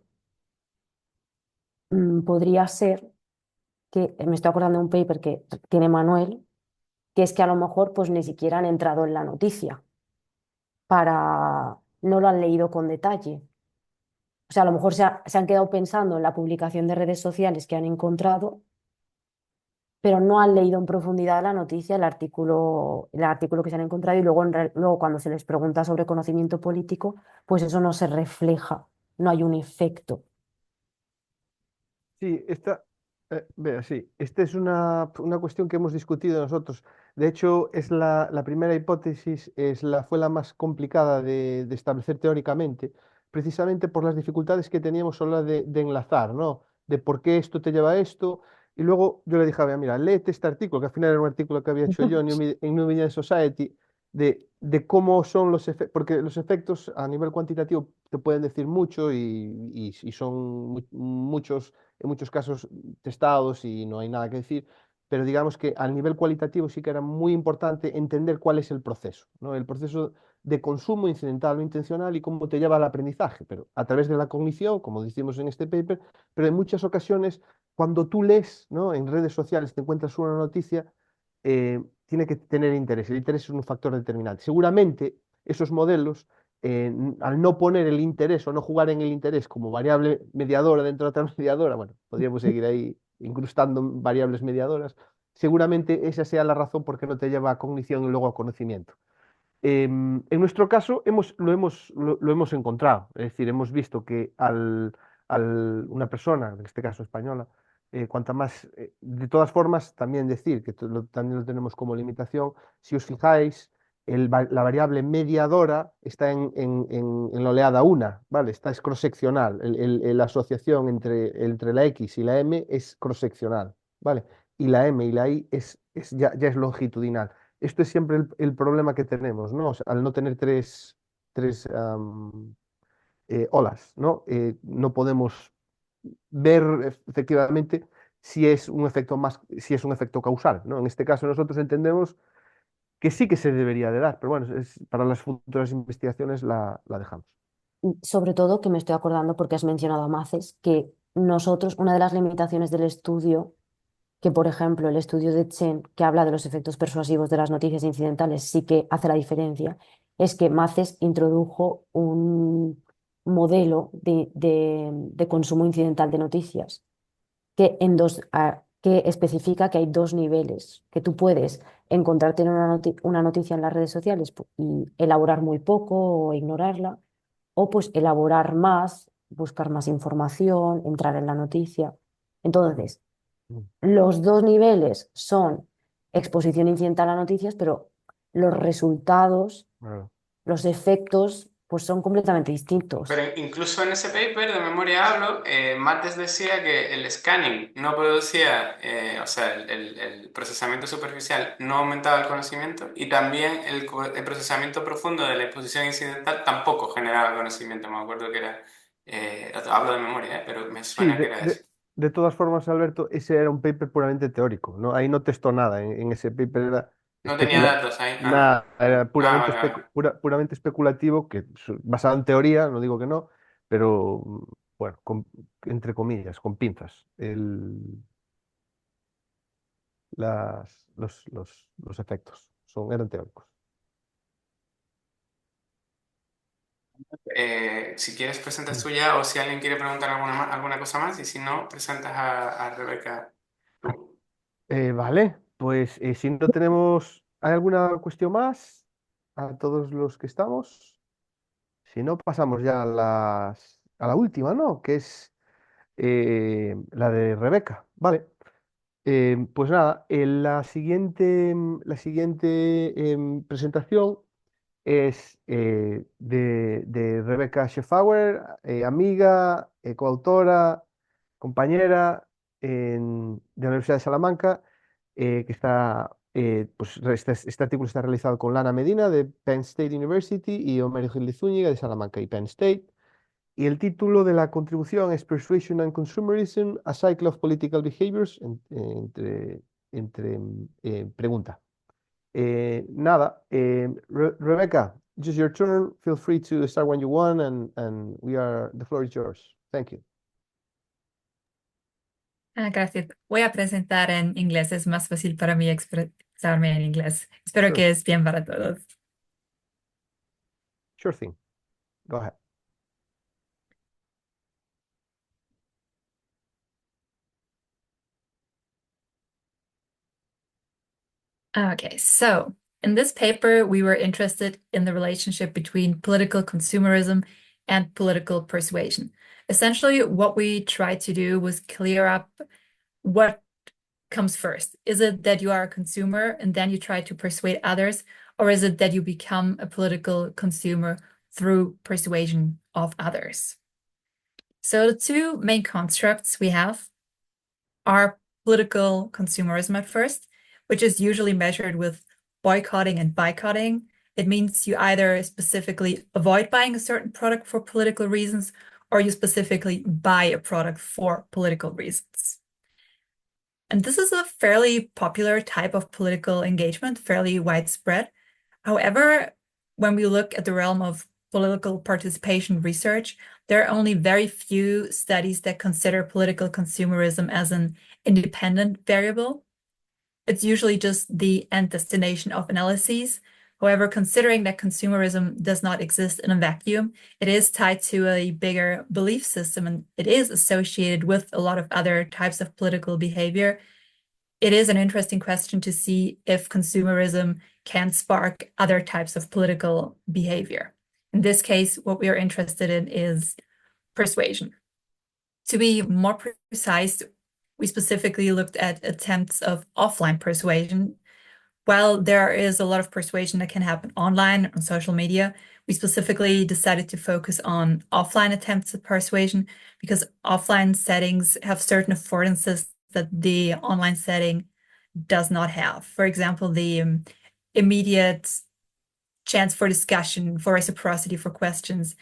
Podría ser que, me estoy acordando de un paper que tiene Manuel, que es que a lo mejor pues ni siquiera han entrado en la noticia no lo han leído con detalle. O sea, a lo mejor se han quedado pensando en la publicación de redes sociales que han encontrado, pero no han leído en profundidad la noticia, el artículo que se han encontrado y luego, luego cuando se les pregunta sobre conocimiento político, pues eso no se refleja, no hay un efecto. Sí, vea, sí, esta es una cuestión que hemos discutido nosotros. De hecho, es la primera hipótesis, fue la más complicada de establecer teóricamente, precisamente por las dificultades que teníamos a la hora de enlazar, ¿no? De por qué esto te lleva a esto. Y luego yo le dije, a ver, mira, léete este artículo, que al final era un artículo que había hecho yo en New Media Society, de cómo son los efectos, porque los efectos a nivel cuantitativo te pueden decir mucho y son muchos en muchos casos testados y no hay nada que decir, pero digamos que al nivel cualitativo sí que era muy importante entender cuál es el proceso, ¿no? El proceso de consumo incidental o intencional y cómo te lleva al aprendizaje, pero a través de la cognición, como decimos en este paper, pero en muchas ocasiones cuando tú lees, ¿no? En redes sociales te encuentras una noticia, tiene que tener interés. El interés es un factor determinante. Seguramente esos modelos al no poner el interés o no jugar en el interés como variable mediadora dentro de otra mediadora, bueno, podríamos seguir ahí incrustando variables mediadoras, seguramente esa sea la razón por qué no te lleva a cognición y luego a conocimiento. En nuestro caso lo hemos encontrado, es decir, hemos visto que una persona, en este caso española, cuanta más, de todas formas, también decir que también lo tenemos como limitación, si os fijáis, la variable mediadora está en la oleada 1, ¿vale? Es cross-seccional, la asociación entre la X y la M es cross-seccional, ¿vale? Y la M y la I ya es longitudinal. Esto es siempre el problema que tenemos, ¿no? O sea, al no tener tres olas, ¿no? No podemos ver efectivamente si es un efecto causal, ¿no? En este caso nosotros entendemos que sí que se debería de dar, pero bueno, para las futuras investigaciones la dejamos. Sobre todo que me estoy acordando porque has mencionado a Maces, que nosotros, una de las limitaciones del estudio, que por ejemplo el estudio de Chen, que habla de los efectos persuasivos de las noticias incidentales, sí que hace la diferencia, es que Maces introdujo un modelo de consumo incidental de noticias, que que especifica que hay dos niveles, que tú puedes encontrarte en una noticia en las redes sociales y elaborar muy poco o ignorarla, o pues elaborar más, buscar más información, entrar en la noticia. Entonces, los dos niveles son exposición incidental a noticias, pero los resultados, Claro. los efectos, pues son completamente distintos. Pero incluso en ese paper de memoria hablo, Mates decía que el scanning no producía, o sea, el procesamiento superficial no aumentaba el conocimiento y también el procesamiento profundo de la exposición incidental tampoco generaba conocimiento. Me acuerdo que era, hablo de memoria, pero me Sí, suena que era eso. de todas formas, Alberto, ese era un paper puramente teórico, ¿no? Ahí no testó nada, en ese paper era No tenía datos ahí. nada, era puramente, Vale, vale. puramente especulativo, basado en teoría, no digo que no, pero bueno, entre comillas, con pinzas, los efectos eran teóricos. Si quieres, presentas tú ya o si alguien quiere preguntar alguna cosa más y si no, presentas a Rebeca tú. Vale, pues si no tenemos, ¿hay alguna cuestión más a todos los que estamos? Si no, pasamos ya a la última, ¿no? Que es la de Rebeca. Vale. Pues nada, la siguiente presentación es de Rebecca Schefauer, amiga, coautora, compañera de la Universidad de Salamanca, que este artículo está realizado con Lana Medina de Penn State University y Omer Gil Zúñiga de Salamanca y Penn State. Y el título de la contribución es Persuasion and Consumerism, a Cycle of Political Behaviors, pregunta. Nada, Rebecca, just your turn. Feel free to start when you want, and the floor is yours. Thank you. Gracias. Voy a presentar en inglés. Es más fácil para mí expresarme en inglés. Espero Sure, que es bien para todos. sure thing. Go ahead. Okay, so in this paper, we were interested in the relationship between political consumerism and political persuasion. Essentially, what we tried to do was clear up what comes first. Is it that you are a consumer and then you try to persuade others, or is it that you become a political consumer through persuasion of others? So the two main constructs we have are political consumerism at first, which is usually measured with boycotting and boycotting. It means you either specifically avoid buying a certain product for political reasons, or you specifically buy a product for political reasons. And this is a fairly popular type of political engagement, fairly widespread. However, when we look at the realm of political participation research, there are only very few studies that consider political consumerism as an independent variable. It's usually just the end destination of analyses. However, considering that consumerism does not exist in a vacuum, it is tied to a bigger belief system and it is associated with a lot of other types of political behavior. It is an interesting question to see if consumerism can spark other types of political behavior. In this case, what we are interested in is persuasion. To be more precise, we specifically looked at attempts of offline persuasion. While there is a lot of persuasion that can happen online on social media, we specifically decided to focus on offline attempts at persuasion because offline settings have certain affordances that the online setting does not have. For example, the immediate chance for discussion, for reciprocity, for questions,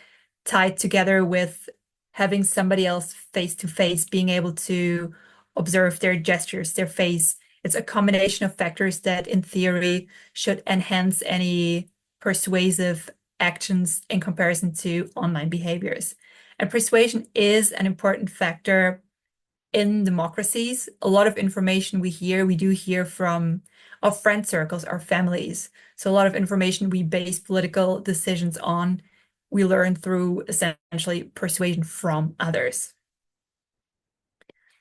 tied together with having somebody else face to face, being able to observe their gestures, their face. It's a combination of factors that in theory should enhance any persuasive actions in comparison to online behaviors. And persuasion is an important factor in democracies. A lot of information we do hear from our friend circles, our families. So a lot of information we base political decisions on, we learn through essentially persuasion from others.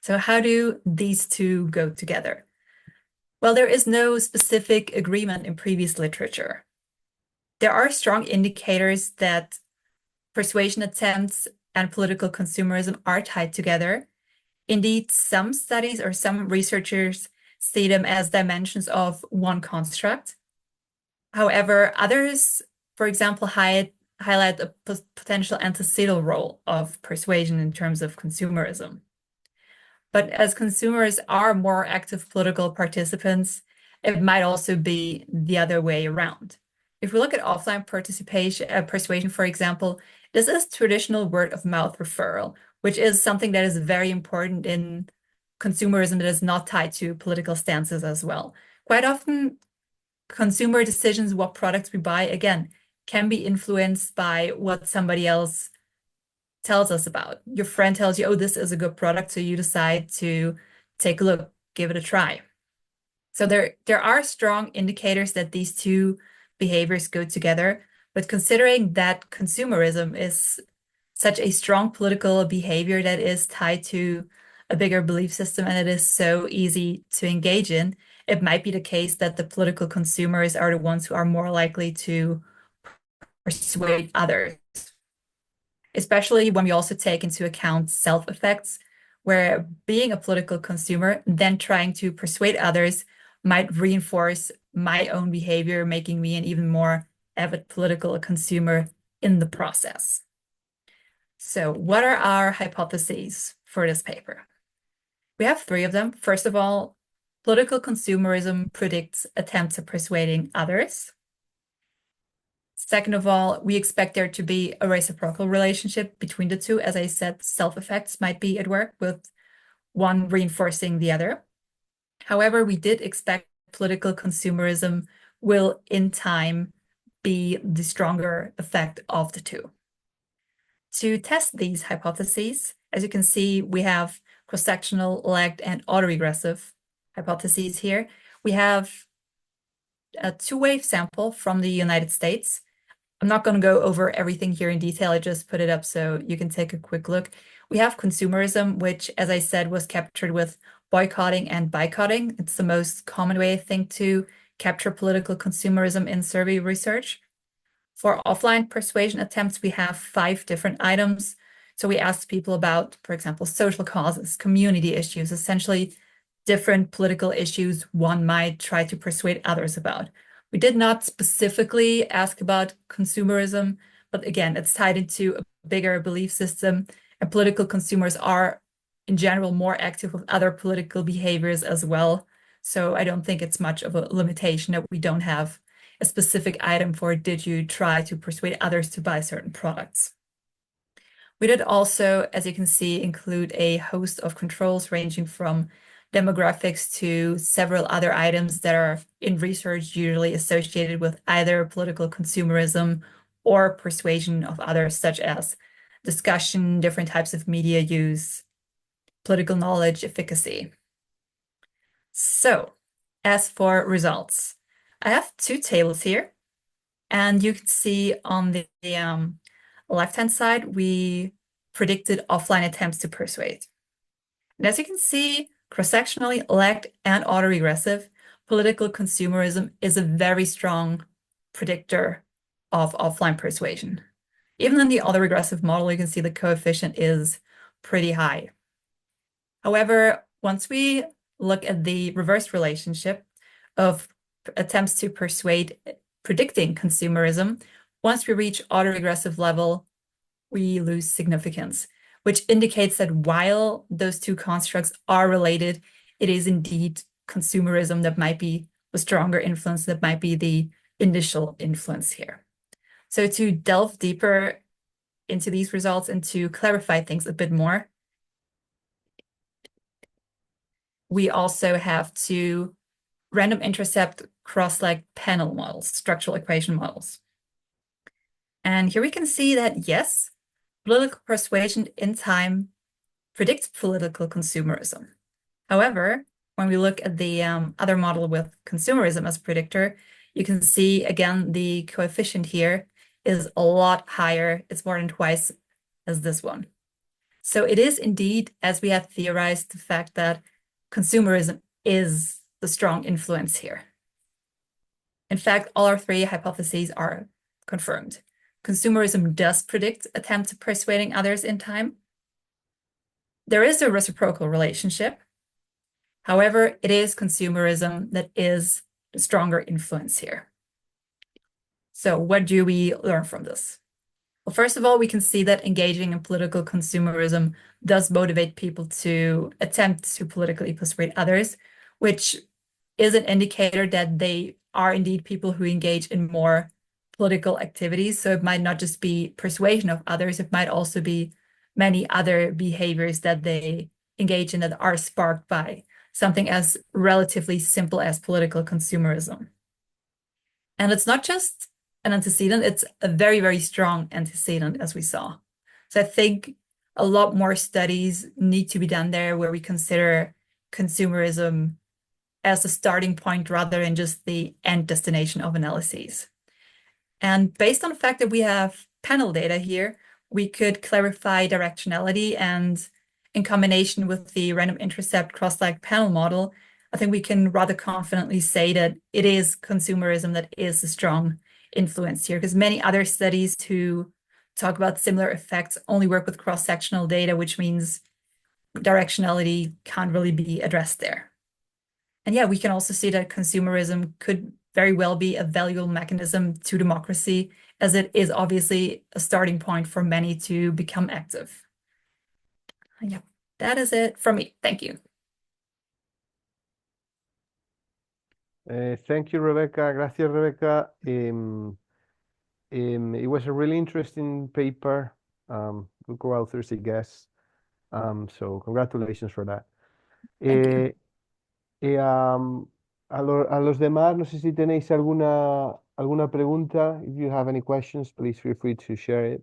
So how do these two go together? Well, there is no specific agreement in previous literature. There are strong indicators that persuasion attempts and political consumerism are tied together. Indeed, some studies or some researchers see them as dimensions of one construct. However, others, for example, highlight a potential antecedent role of persuasion in terms of consumerism. But as consumers are more active political participants, it might also be the other way around. If we look at offline persuasion, for example, this is traditional word of mouth referral, which is something that is very important in consumerism that is not tied to political stances as well. Quite often, consumer decisions, what products we buy, again, can be influenced by what somebody else tells us about. Your friend tells you, oh, this is a good product, so you decide to take a look, give it a try. So there are strong indicators that these two behaviors go together, but considering that consumerism is such a strong political behavior that is tied to a bigger belief system and it is so easy to engage in, it might be the case that the political consumers are the ones who are more likely to persuade others, especially when we also take into account self-effects, where being a political consumer, then trying to persuade others might reinforce my own behavior, making me an even more avid political consumer in the process. So what are our hypotheses for this paper? We have 3 of them. First of all, political consumerism predicts attempts at persuading others. Second of all, we expect there to be a reciprocal relationship between the two. As I said, self-effects might be at work with one reinforcing the other. However, we did expect political consumerism will in time be the stronger effect of the two. To test these hypotheses, as you can see, we have cross-sectional, lagged, and autoregressive hypotheses here. We have a 2-wave sample from the United States. I'm not going to go over everything here in detail. I just put it up so you can take a quick look. We have consumerism, which, as I said, was captured with boycotting and boycotting. It's the most common way, I think, to capture political consumerism in survey research. For offline persuasion attempts, we have 5 different items. So we asked people about, for example, social causes, community issues, essentially different political issues one might try to persuade others about. We did not specifically ask about consumerism, but again, it's tied into a bigger belief system, and political consumers are, in general, more active with other political behaviors as well. So I don't think it's much of a limitation that we don't have a specific item for did you try to persuade others to buy certain products. We did also, as you can see, include a host of controls ranging from demographics to several other items that are in research usually associated with either political consumerism or persuasion of others, such as discussion, different types of media use, political knowledge, efficacy. So, as for results, I have 2 tables here, and you can see on the left-hand side, we predicted offline attempts to persuade. And as you can see, cross-sectionally, lagged, and autoregressive, political consumerism is a very strong predictor of offline persuasion. Even in the autoregressive model, you can see the coefficient is pretty high. However, once we look at the reverse relationship of attempts to persuade predicting consumerism, once we reach autoregressive level, we lose significance, which indicates that while those 2 constructs are related, it is indeed consumerism that might be the stronger influence, that might be the initial influence here. So to delve deeper into these results and to clarify things a bit more, we also have 2 random intercept cross-leg panel models, structural equation models. And here we can see that, yes, political persuasion in time predicts political consumerism. However, when we look at the other model with consumerism as a predictor, you can see, again, the coefficient here is a lot higher. It's more than twice as this one. So it is indeed, as we have theorized, the fact that consumerism is the strong influence here. In fact, all our three hypotheses are confirmed. Consumerism does predict attempts at persuading others in time. There is a reciprocal relationship. However, it is consumerism that is the stronger influence here. So what do we learn from this? Well, first of all, we can see that engaging in political consumerism does motivate people to attempt to politically persuade others, which is an indicator that they are indeed people who engage in more political activities. So it might not just be persuasion of others, it might also be many other behaviors that they engage in that are sparked by something as relatively simple as political consumerism. And it's not just an antecedent, it's a very, very strong antecedent, as we saw. So I think a lot more studies need to be done there where we consider consumerism as a starting point rather than just the end destination of analyses. And based on the fact that we have panel data here, we could clarify directionality, and in combination with the random intercept cross-like panel model, I think we can rather confidently say that it is consumerism that is the strong influence here, because many other studies who talk about similar effects only work with cross-sectional data, which means directionality can't really be addressed there. And yeah, we can also see that consumerism could very well be a valuable mechanism to democracy, as it is obviously a starting point for many to become active. Yeah, that is it from me. Thank you. Thank you, Rebecca. Gracias, Rebecca. It was a really interesting paper. Good co-authors, I guess. So congratulations for that. Thank you. A los demás, no sé si tenéis alguna pregunta. If you have any questions, please feel free to share it.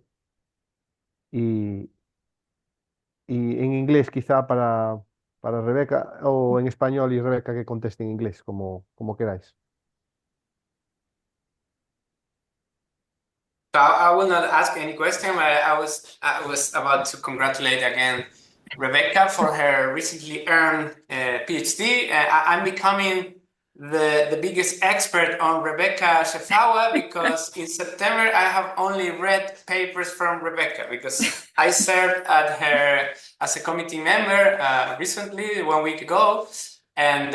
Y en inglés quizá para Rebeca, o en español y Rebeca que conteste en inglés, como queráis. So I will not ask any question, but I was about to congratulate again Rebecca for her recently earned PhD. I'm becoming the biggest expert on Rebecca Shefawa because in September I have only read papers from Rebecca because I served at her as a committee member recently, 1 week ago. And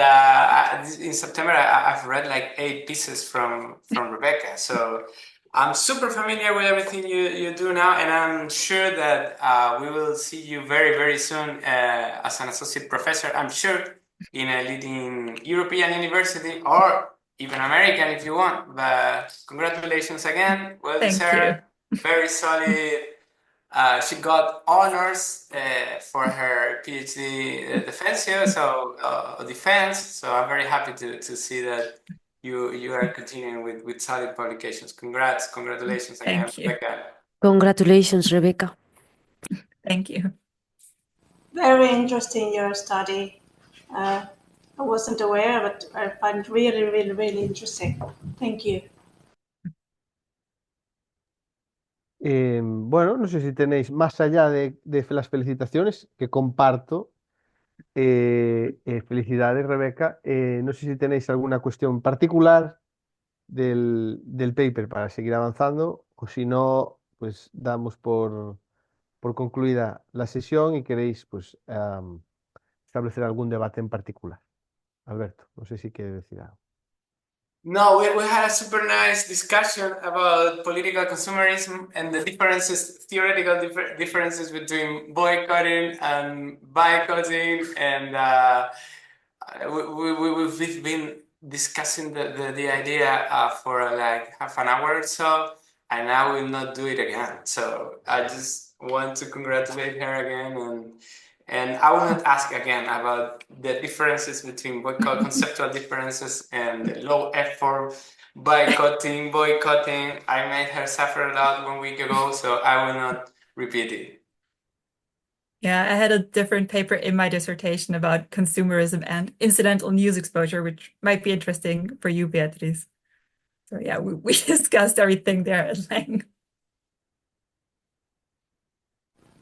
in September, I've read like 8 pieces from Rebecca. So I'm super familiar with everything you do now, and I'm sure that we will see you very, very soon as an associate professor, I'm sure, in a leading European university or even American if you want. But congratulations again. Well deserved. Very solid. She got honors for her PhD defensio, defense. So I'm very happy to see that you are continuing with solid publications. Congratulations again, Rebecca. Congratulations, Rebecca. Thank you. Very interesting, your study. I wasn't aware, but I find it really, really, really interesting. Thank you. Bueno, no sé si tenéis, más allá de las felicitaciones, que comparto, felicidades, Rebeca, no sé si tenéis alguna cuestión particular del paper para seguir avanzando, o si no, pues damos por concluida la sesión y queréis pues establecer algún debate en particular. Alberto, no sé si quiere decir algo. No, we had a super nice discussion about political consumerism and the differences, theoretical differences between boycotting and boycotting, and we've been discussing the idea for like half an hour or so, and I will not do it again. So I just want to congratulate her again, and I will not ask again about the differences between conceptual differences and the low effort boycotting. I made her suffer a lot 1 week ago, so I will not repeat it. Yeah, I had a different paper in my dissertation about consumerism and incidental news exposure, which might be interesting for you, Beatriz. So yeah, we discussed everything there at length.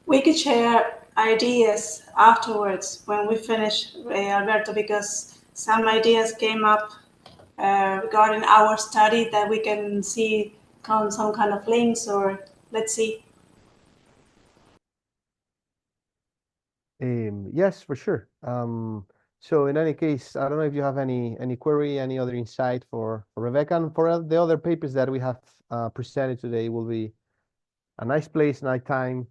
We could share ideas afterwards when we finish, Alberto, because some ideas came up regarding our study that we can see some kind of links, or let's see. Yes, for sure. So in any case, I don't know if you have any query, any other insight for Rebecca, and for the other papers that we have presented today will be a nice place, nice time,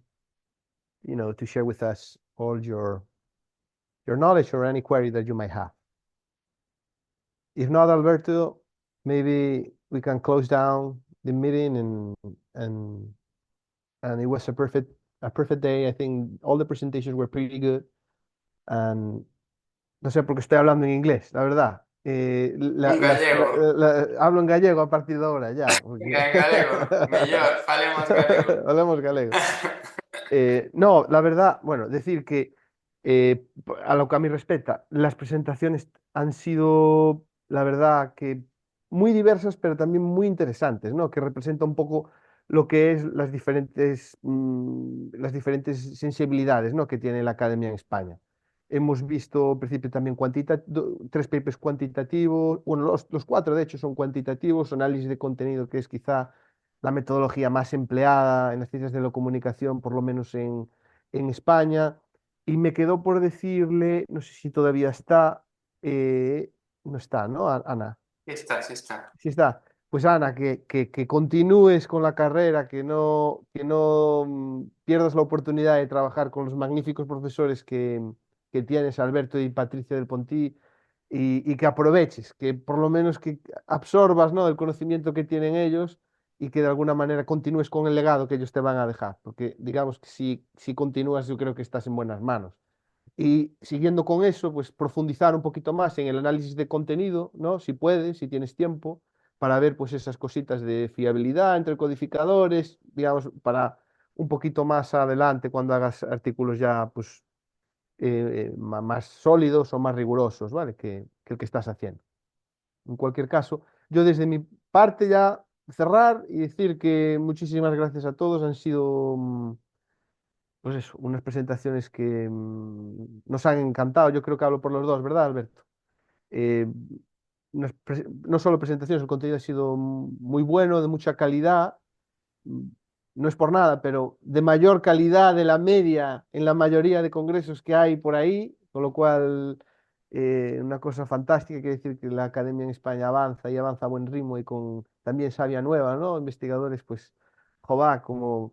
to share with us all your knowledge or any query that you might have. If not, Alberto, maybe we can close down the meeting and it was a perfect day. I think all the presentations were pretty good. And no sé por qué estoy hablando en inglés, la verdad. En gallego. Hablo en gallego a partir de ahora ya. Porque... En galego, mellor, falemos galego. Hablemos galego. No, la verdad, bueno, decir que a lo que a mí respecta, las presentaciones han sido, la verdad, que muy diversas, pero también muy interesantes, ¿no? Que representa un poco lo que es las diferentes sensibilidades, ¿no? que tiene la academia en España. Hemos visto, en principio, también 3 papers cuantitativos, bueno, los 4 de hecho son cuantitativos, análisis de contenido, que es quizá la metodología más empleada en las ciencias de la comunicación, por lo menos en España. Y me quedó por decirle, no sé si todavía está, no está, ¿no, Ana? Sí está, sí está. Sí está. Pues Ana, que continúes con la carrera, que no pierdas la oportunidad de trabajar con los magníficos profesores que tienes, Alberto y Patricia del Pontí, y que aproveches, que por lo menos que absorbas, ¿no? el conocimiento que tienen ellos y que de alguna manera continúes con el legado que ellos te van a dejar, porque digamos que si continúas yo creo que estás en buenas manos. Y siguiendo con eso, pues profundizar un poquito más en el análisis de contenido, ¿no? Si puedes, si tienes tiempo, para ver pues esas cositas de fiabilidad entre codificadores, digamos, para un poquito más adelante cuando hagas artículos ya pues más sólidos o más rigurosos, ¿vale? Que el que estás haciendo. En cualquier caso, yo desde mi parte ya cerrar y decir que muchísimas gracias a todos, han sido pues eso, unas presentaciones que nos han encantado. Yo creo que hablo por los dos, ¿verdad, Alberto? No solo presentaciones, el contenido ha sido muy bueno, de mucha calidad. No es por nada, pero de mayor calidad de la media en la mayoría de congresos que hay por ahí, con lo cual una cosa fantástica, quiere decir que la academia en España avanza y avanza a buen ritmo y con también savia nueva, ¿no? Investigadores, pues, jová, como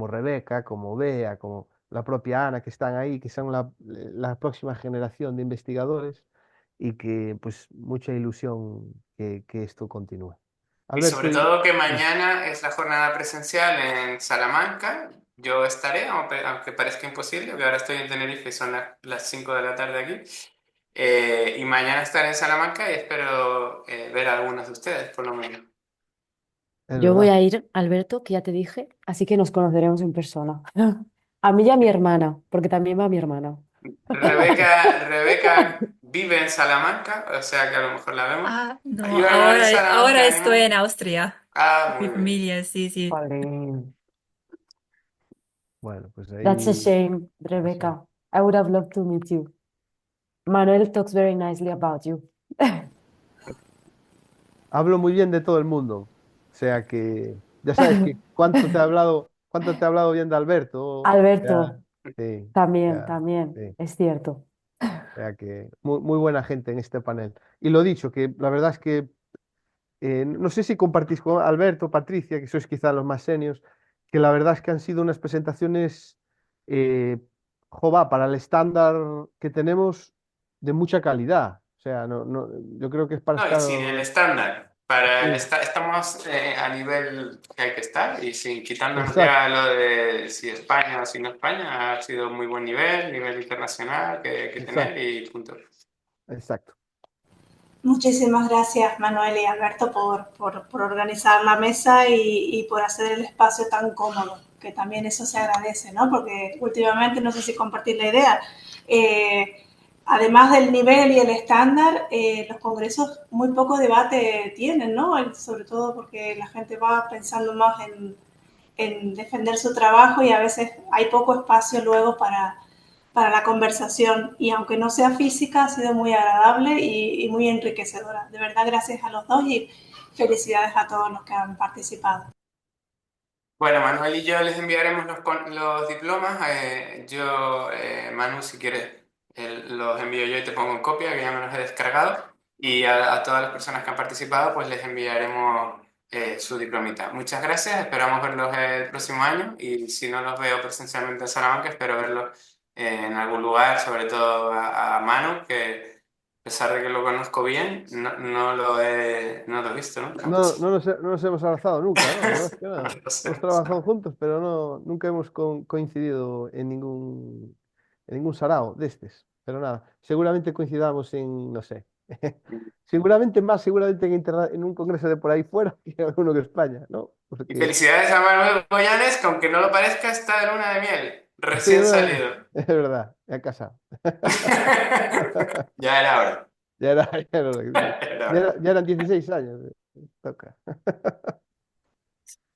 Rebeca, como Bea, como la propia Ana, que están ahí, que son la próxima generación de investigadores y que, pues, mucha ilusión que esto continúe. Y Alberto, sobre todo que mañana es la jornada presencial en Salamanca. Yo estaré, aunque parezca imposible, porque ahora estoy en Tenerife y son las 5 de la tarde aquí. Y mañana estaré en Salamanca y espero ver a algunos de ustedes, por lo menos. es Yo voy verdad. a ir, Alberto, que ya te dije, así que nos conoceremos en persona. A mí y a mi hermana, porque también va mi hermana. Rebeca vive en Salamanca, o sea que a lo mejor la vemos. Ah, no, You are not in ahora Salamanca estoy anymore? en Austria. Ah, Mi muy bien. familia, sí, sí. Jolín. Bueno, pues That's a ahí shame, Rebecca. I would have loved to meet you. Manuel talks very nicely about you. hablo muy bien de todo el mundo. O sea que ya sabes que cuánto te he hablado bien de Alberto. O sea, Alberto, sí, también, ya, también, sí. es cierto. O sea que muy buena gente en este panel. Y lo dicho, que la verdad es que no sé si compartís con Alberto, Patricia, que sois quizá los más seniors, que la verdad es que han sido unas presentaciones, jova, para el estándar que tenemos de mucha calidad. O sea, yo creo que es para No, y estar... sin el estándar. Sí, Estamos a nivel que hay que estar y sin quitándonos exacto, ya lo de si España o si no España, ha sido muy buen nivel internacional que hay que tener exacto, y punto. exacto. Muchísimas gracias, Manuel y Alberto, por organizar la mesa y por hacer el espacio tan cómodo, que también eso se agradece, ¿no? Porque últimamente, no sé si compartir la idea, además del nivel y el estándar, los congresos muy poco debate tienen, ¿no? Sobre todo porque la gente va pensando más en en defender su trabajo y a veces hay poco espacio luego para la conversación. Y aunque no sea física, ha sido muy agradable y muy enriquecedora. De verdad, gracias a los dos y felicidades a todos los que han participado. Bueno, Manuel y yo les enviaremos los diplomas. Manu, si quieres, los envío yo y te pongo en copia, que ya me los he descargado. Y a todas las personas que han participado, pues les enviaremos su diplomita. Muchas gracias, esperamos verlos el próximo año. Y si no los veo presencialmente en Salamanca, espero verlos en algún lugar, sobre todo a Manu, que a pesar de que lo conozco bien, no lo he visto nunca. No nos hemos abrazado nunca, ¿no? Más que nada. No sé. Hemos trabajado juntos, pero nunca hemos coincidido en ningún sarao de estos. Pero nada, seguramente coincidamos en, no sé, seguramente en un congreso de por ahí fuera que en uno que España, ¿no? Y Porque felicidades a Manuel Goyanes, que aunque no lo parezca, está de luna de miel, sí, recién salido. es verdad, ya casado. Ya era hora. Ya era lo que- Era hora. ya eran 16 años. Toca.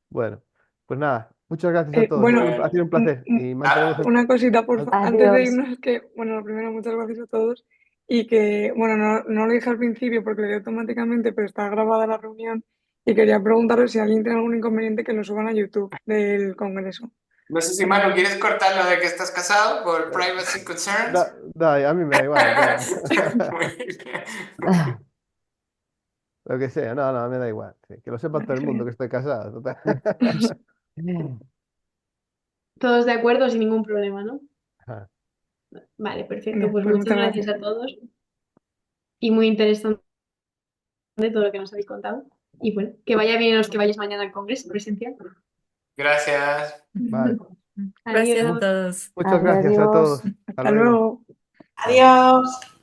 Bueno, pues nada, muchas gracias a todos. Bueno, Ha sido un placer y mantenemos el... una cosita, por Ah, antes de Adiós. irnos, es que, bueno, lo primero, muchas gracias a todos. Y que, bueno, no lo dije al principio porque lo di automáticamente, pero está grabada la reunión. Y quería preguntaros si alguien tiene algún inconveniente que lo suban a YouTube del Congreso. No sé si, Manu, ¿quieres cortar lo de que estás casado por privacy concerns? a mí me da igual, ya. Muy bien. Lo que sea, no, me da igual. Sí, que lo sepa Vale, todo el mundo genial. que estoy casado. Total. Todos de acuerdo sin ningún problema, ¿no? Ajá. Vale, perfecto. No, Pues pues muchas muchas gracias gracias. a todos y muy interesante todo lo que nos habéis contado. Y bueno, que vaya bien los que vayáis mañana al congreso presencial. Gracias. Vale. Gracias a Adiós. todos. Muchas gracias a Adiós. todos. Hasta Hasta luego. luego. Chao. Adiós.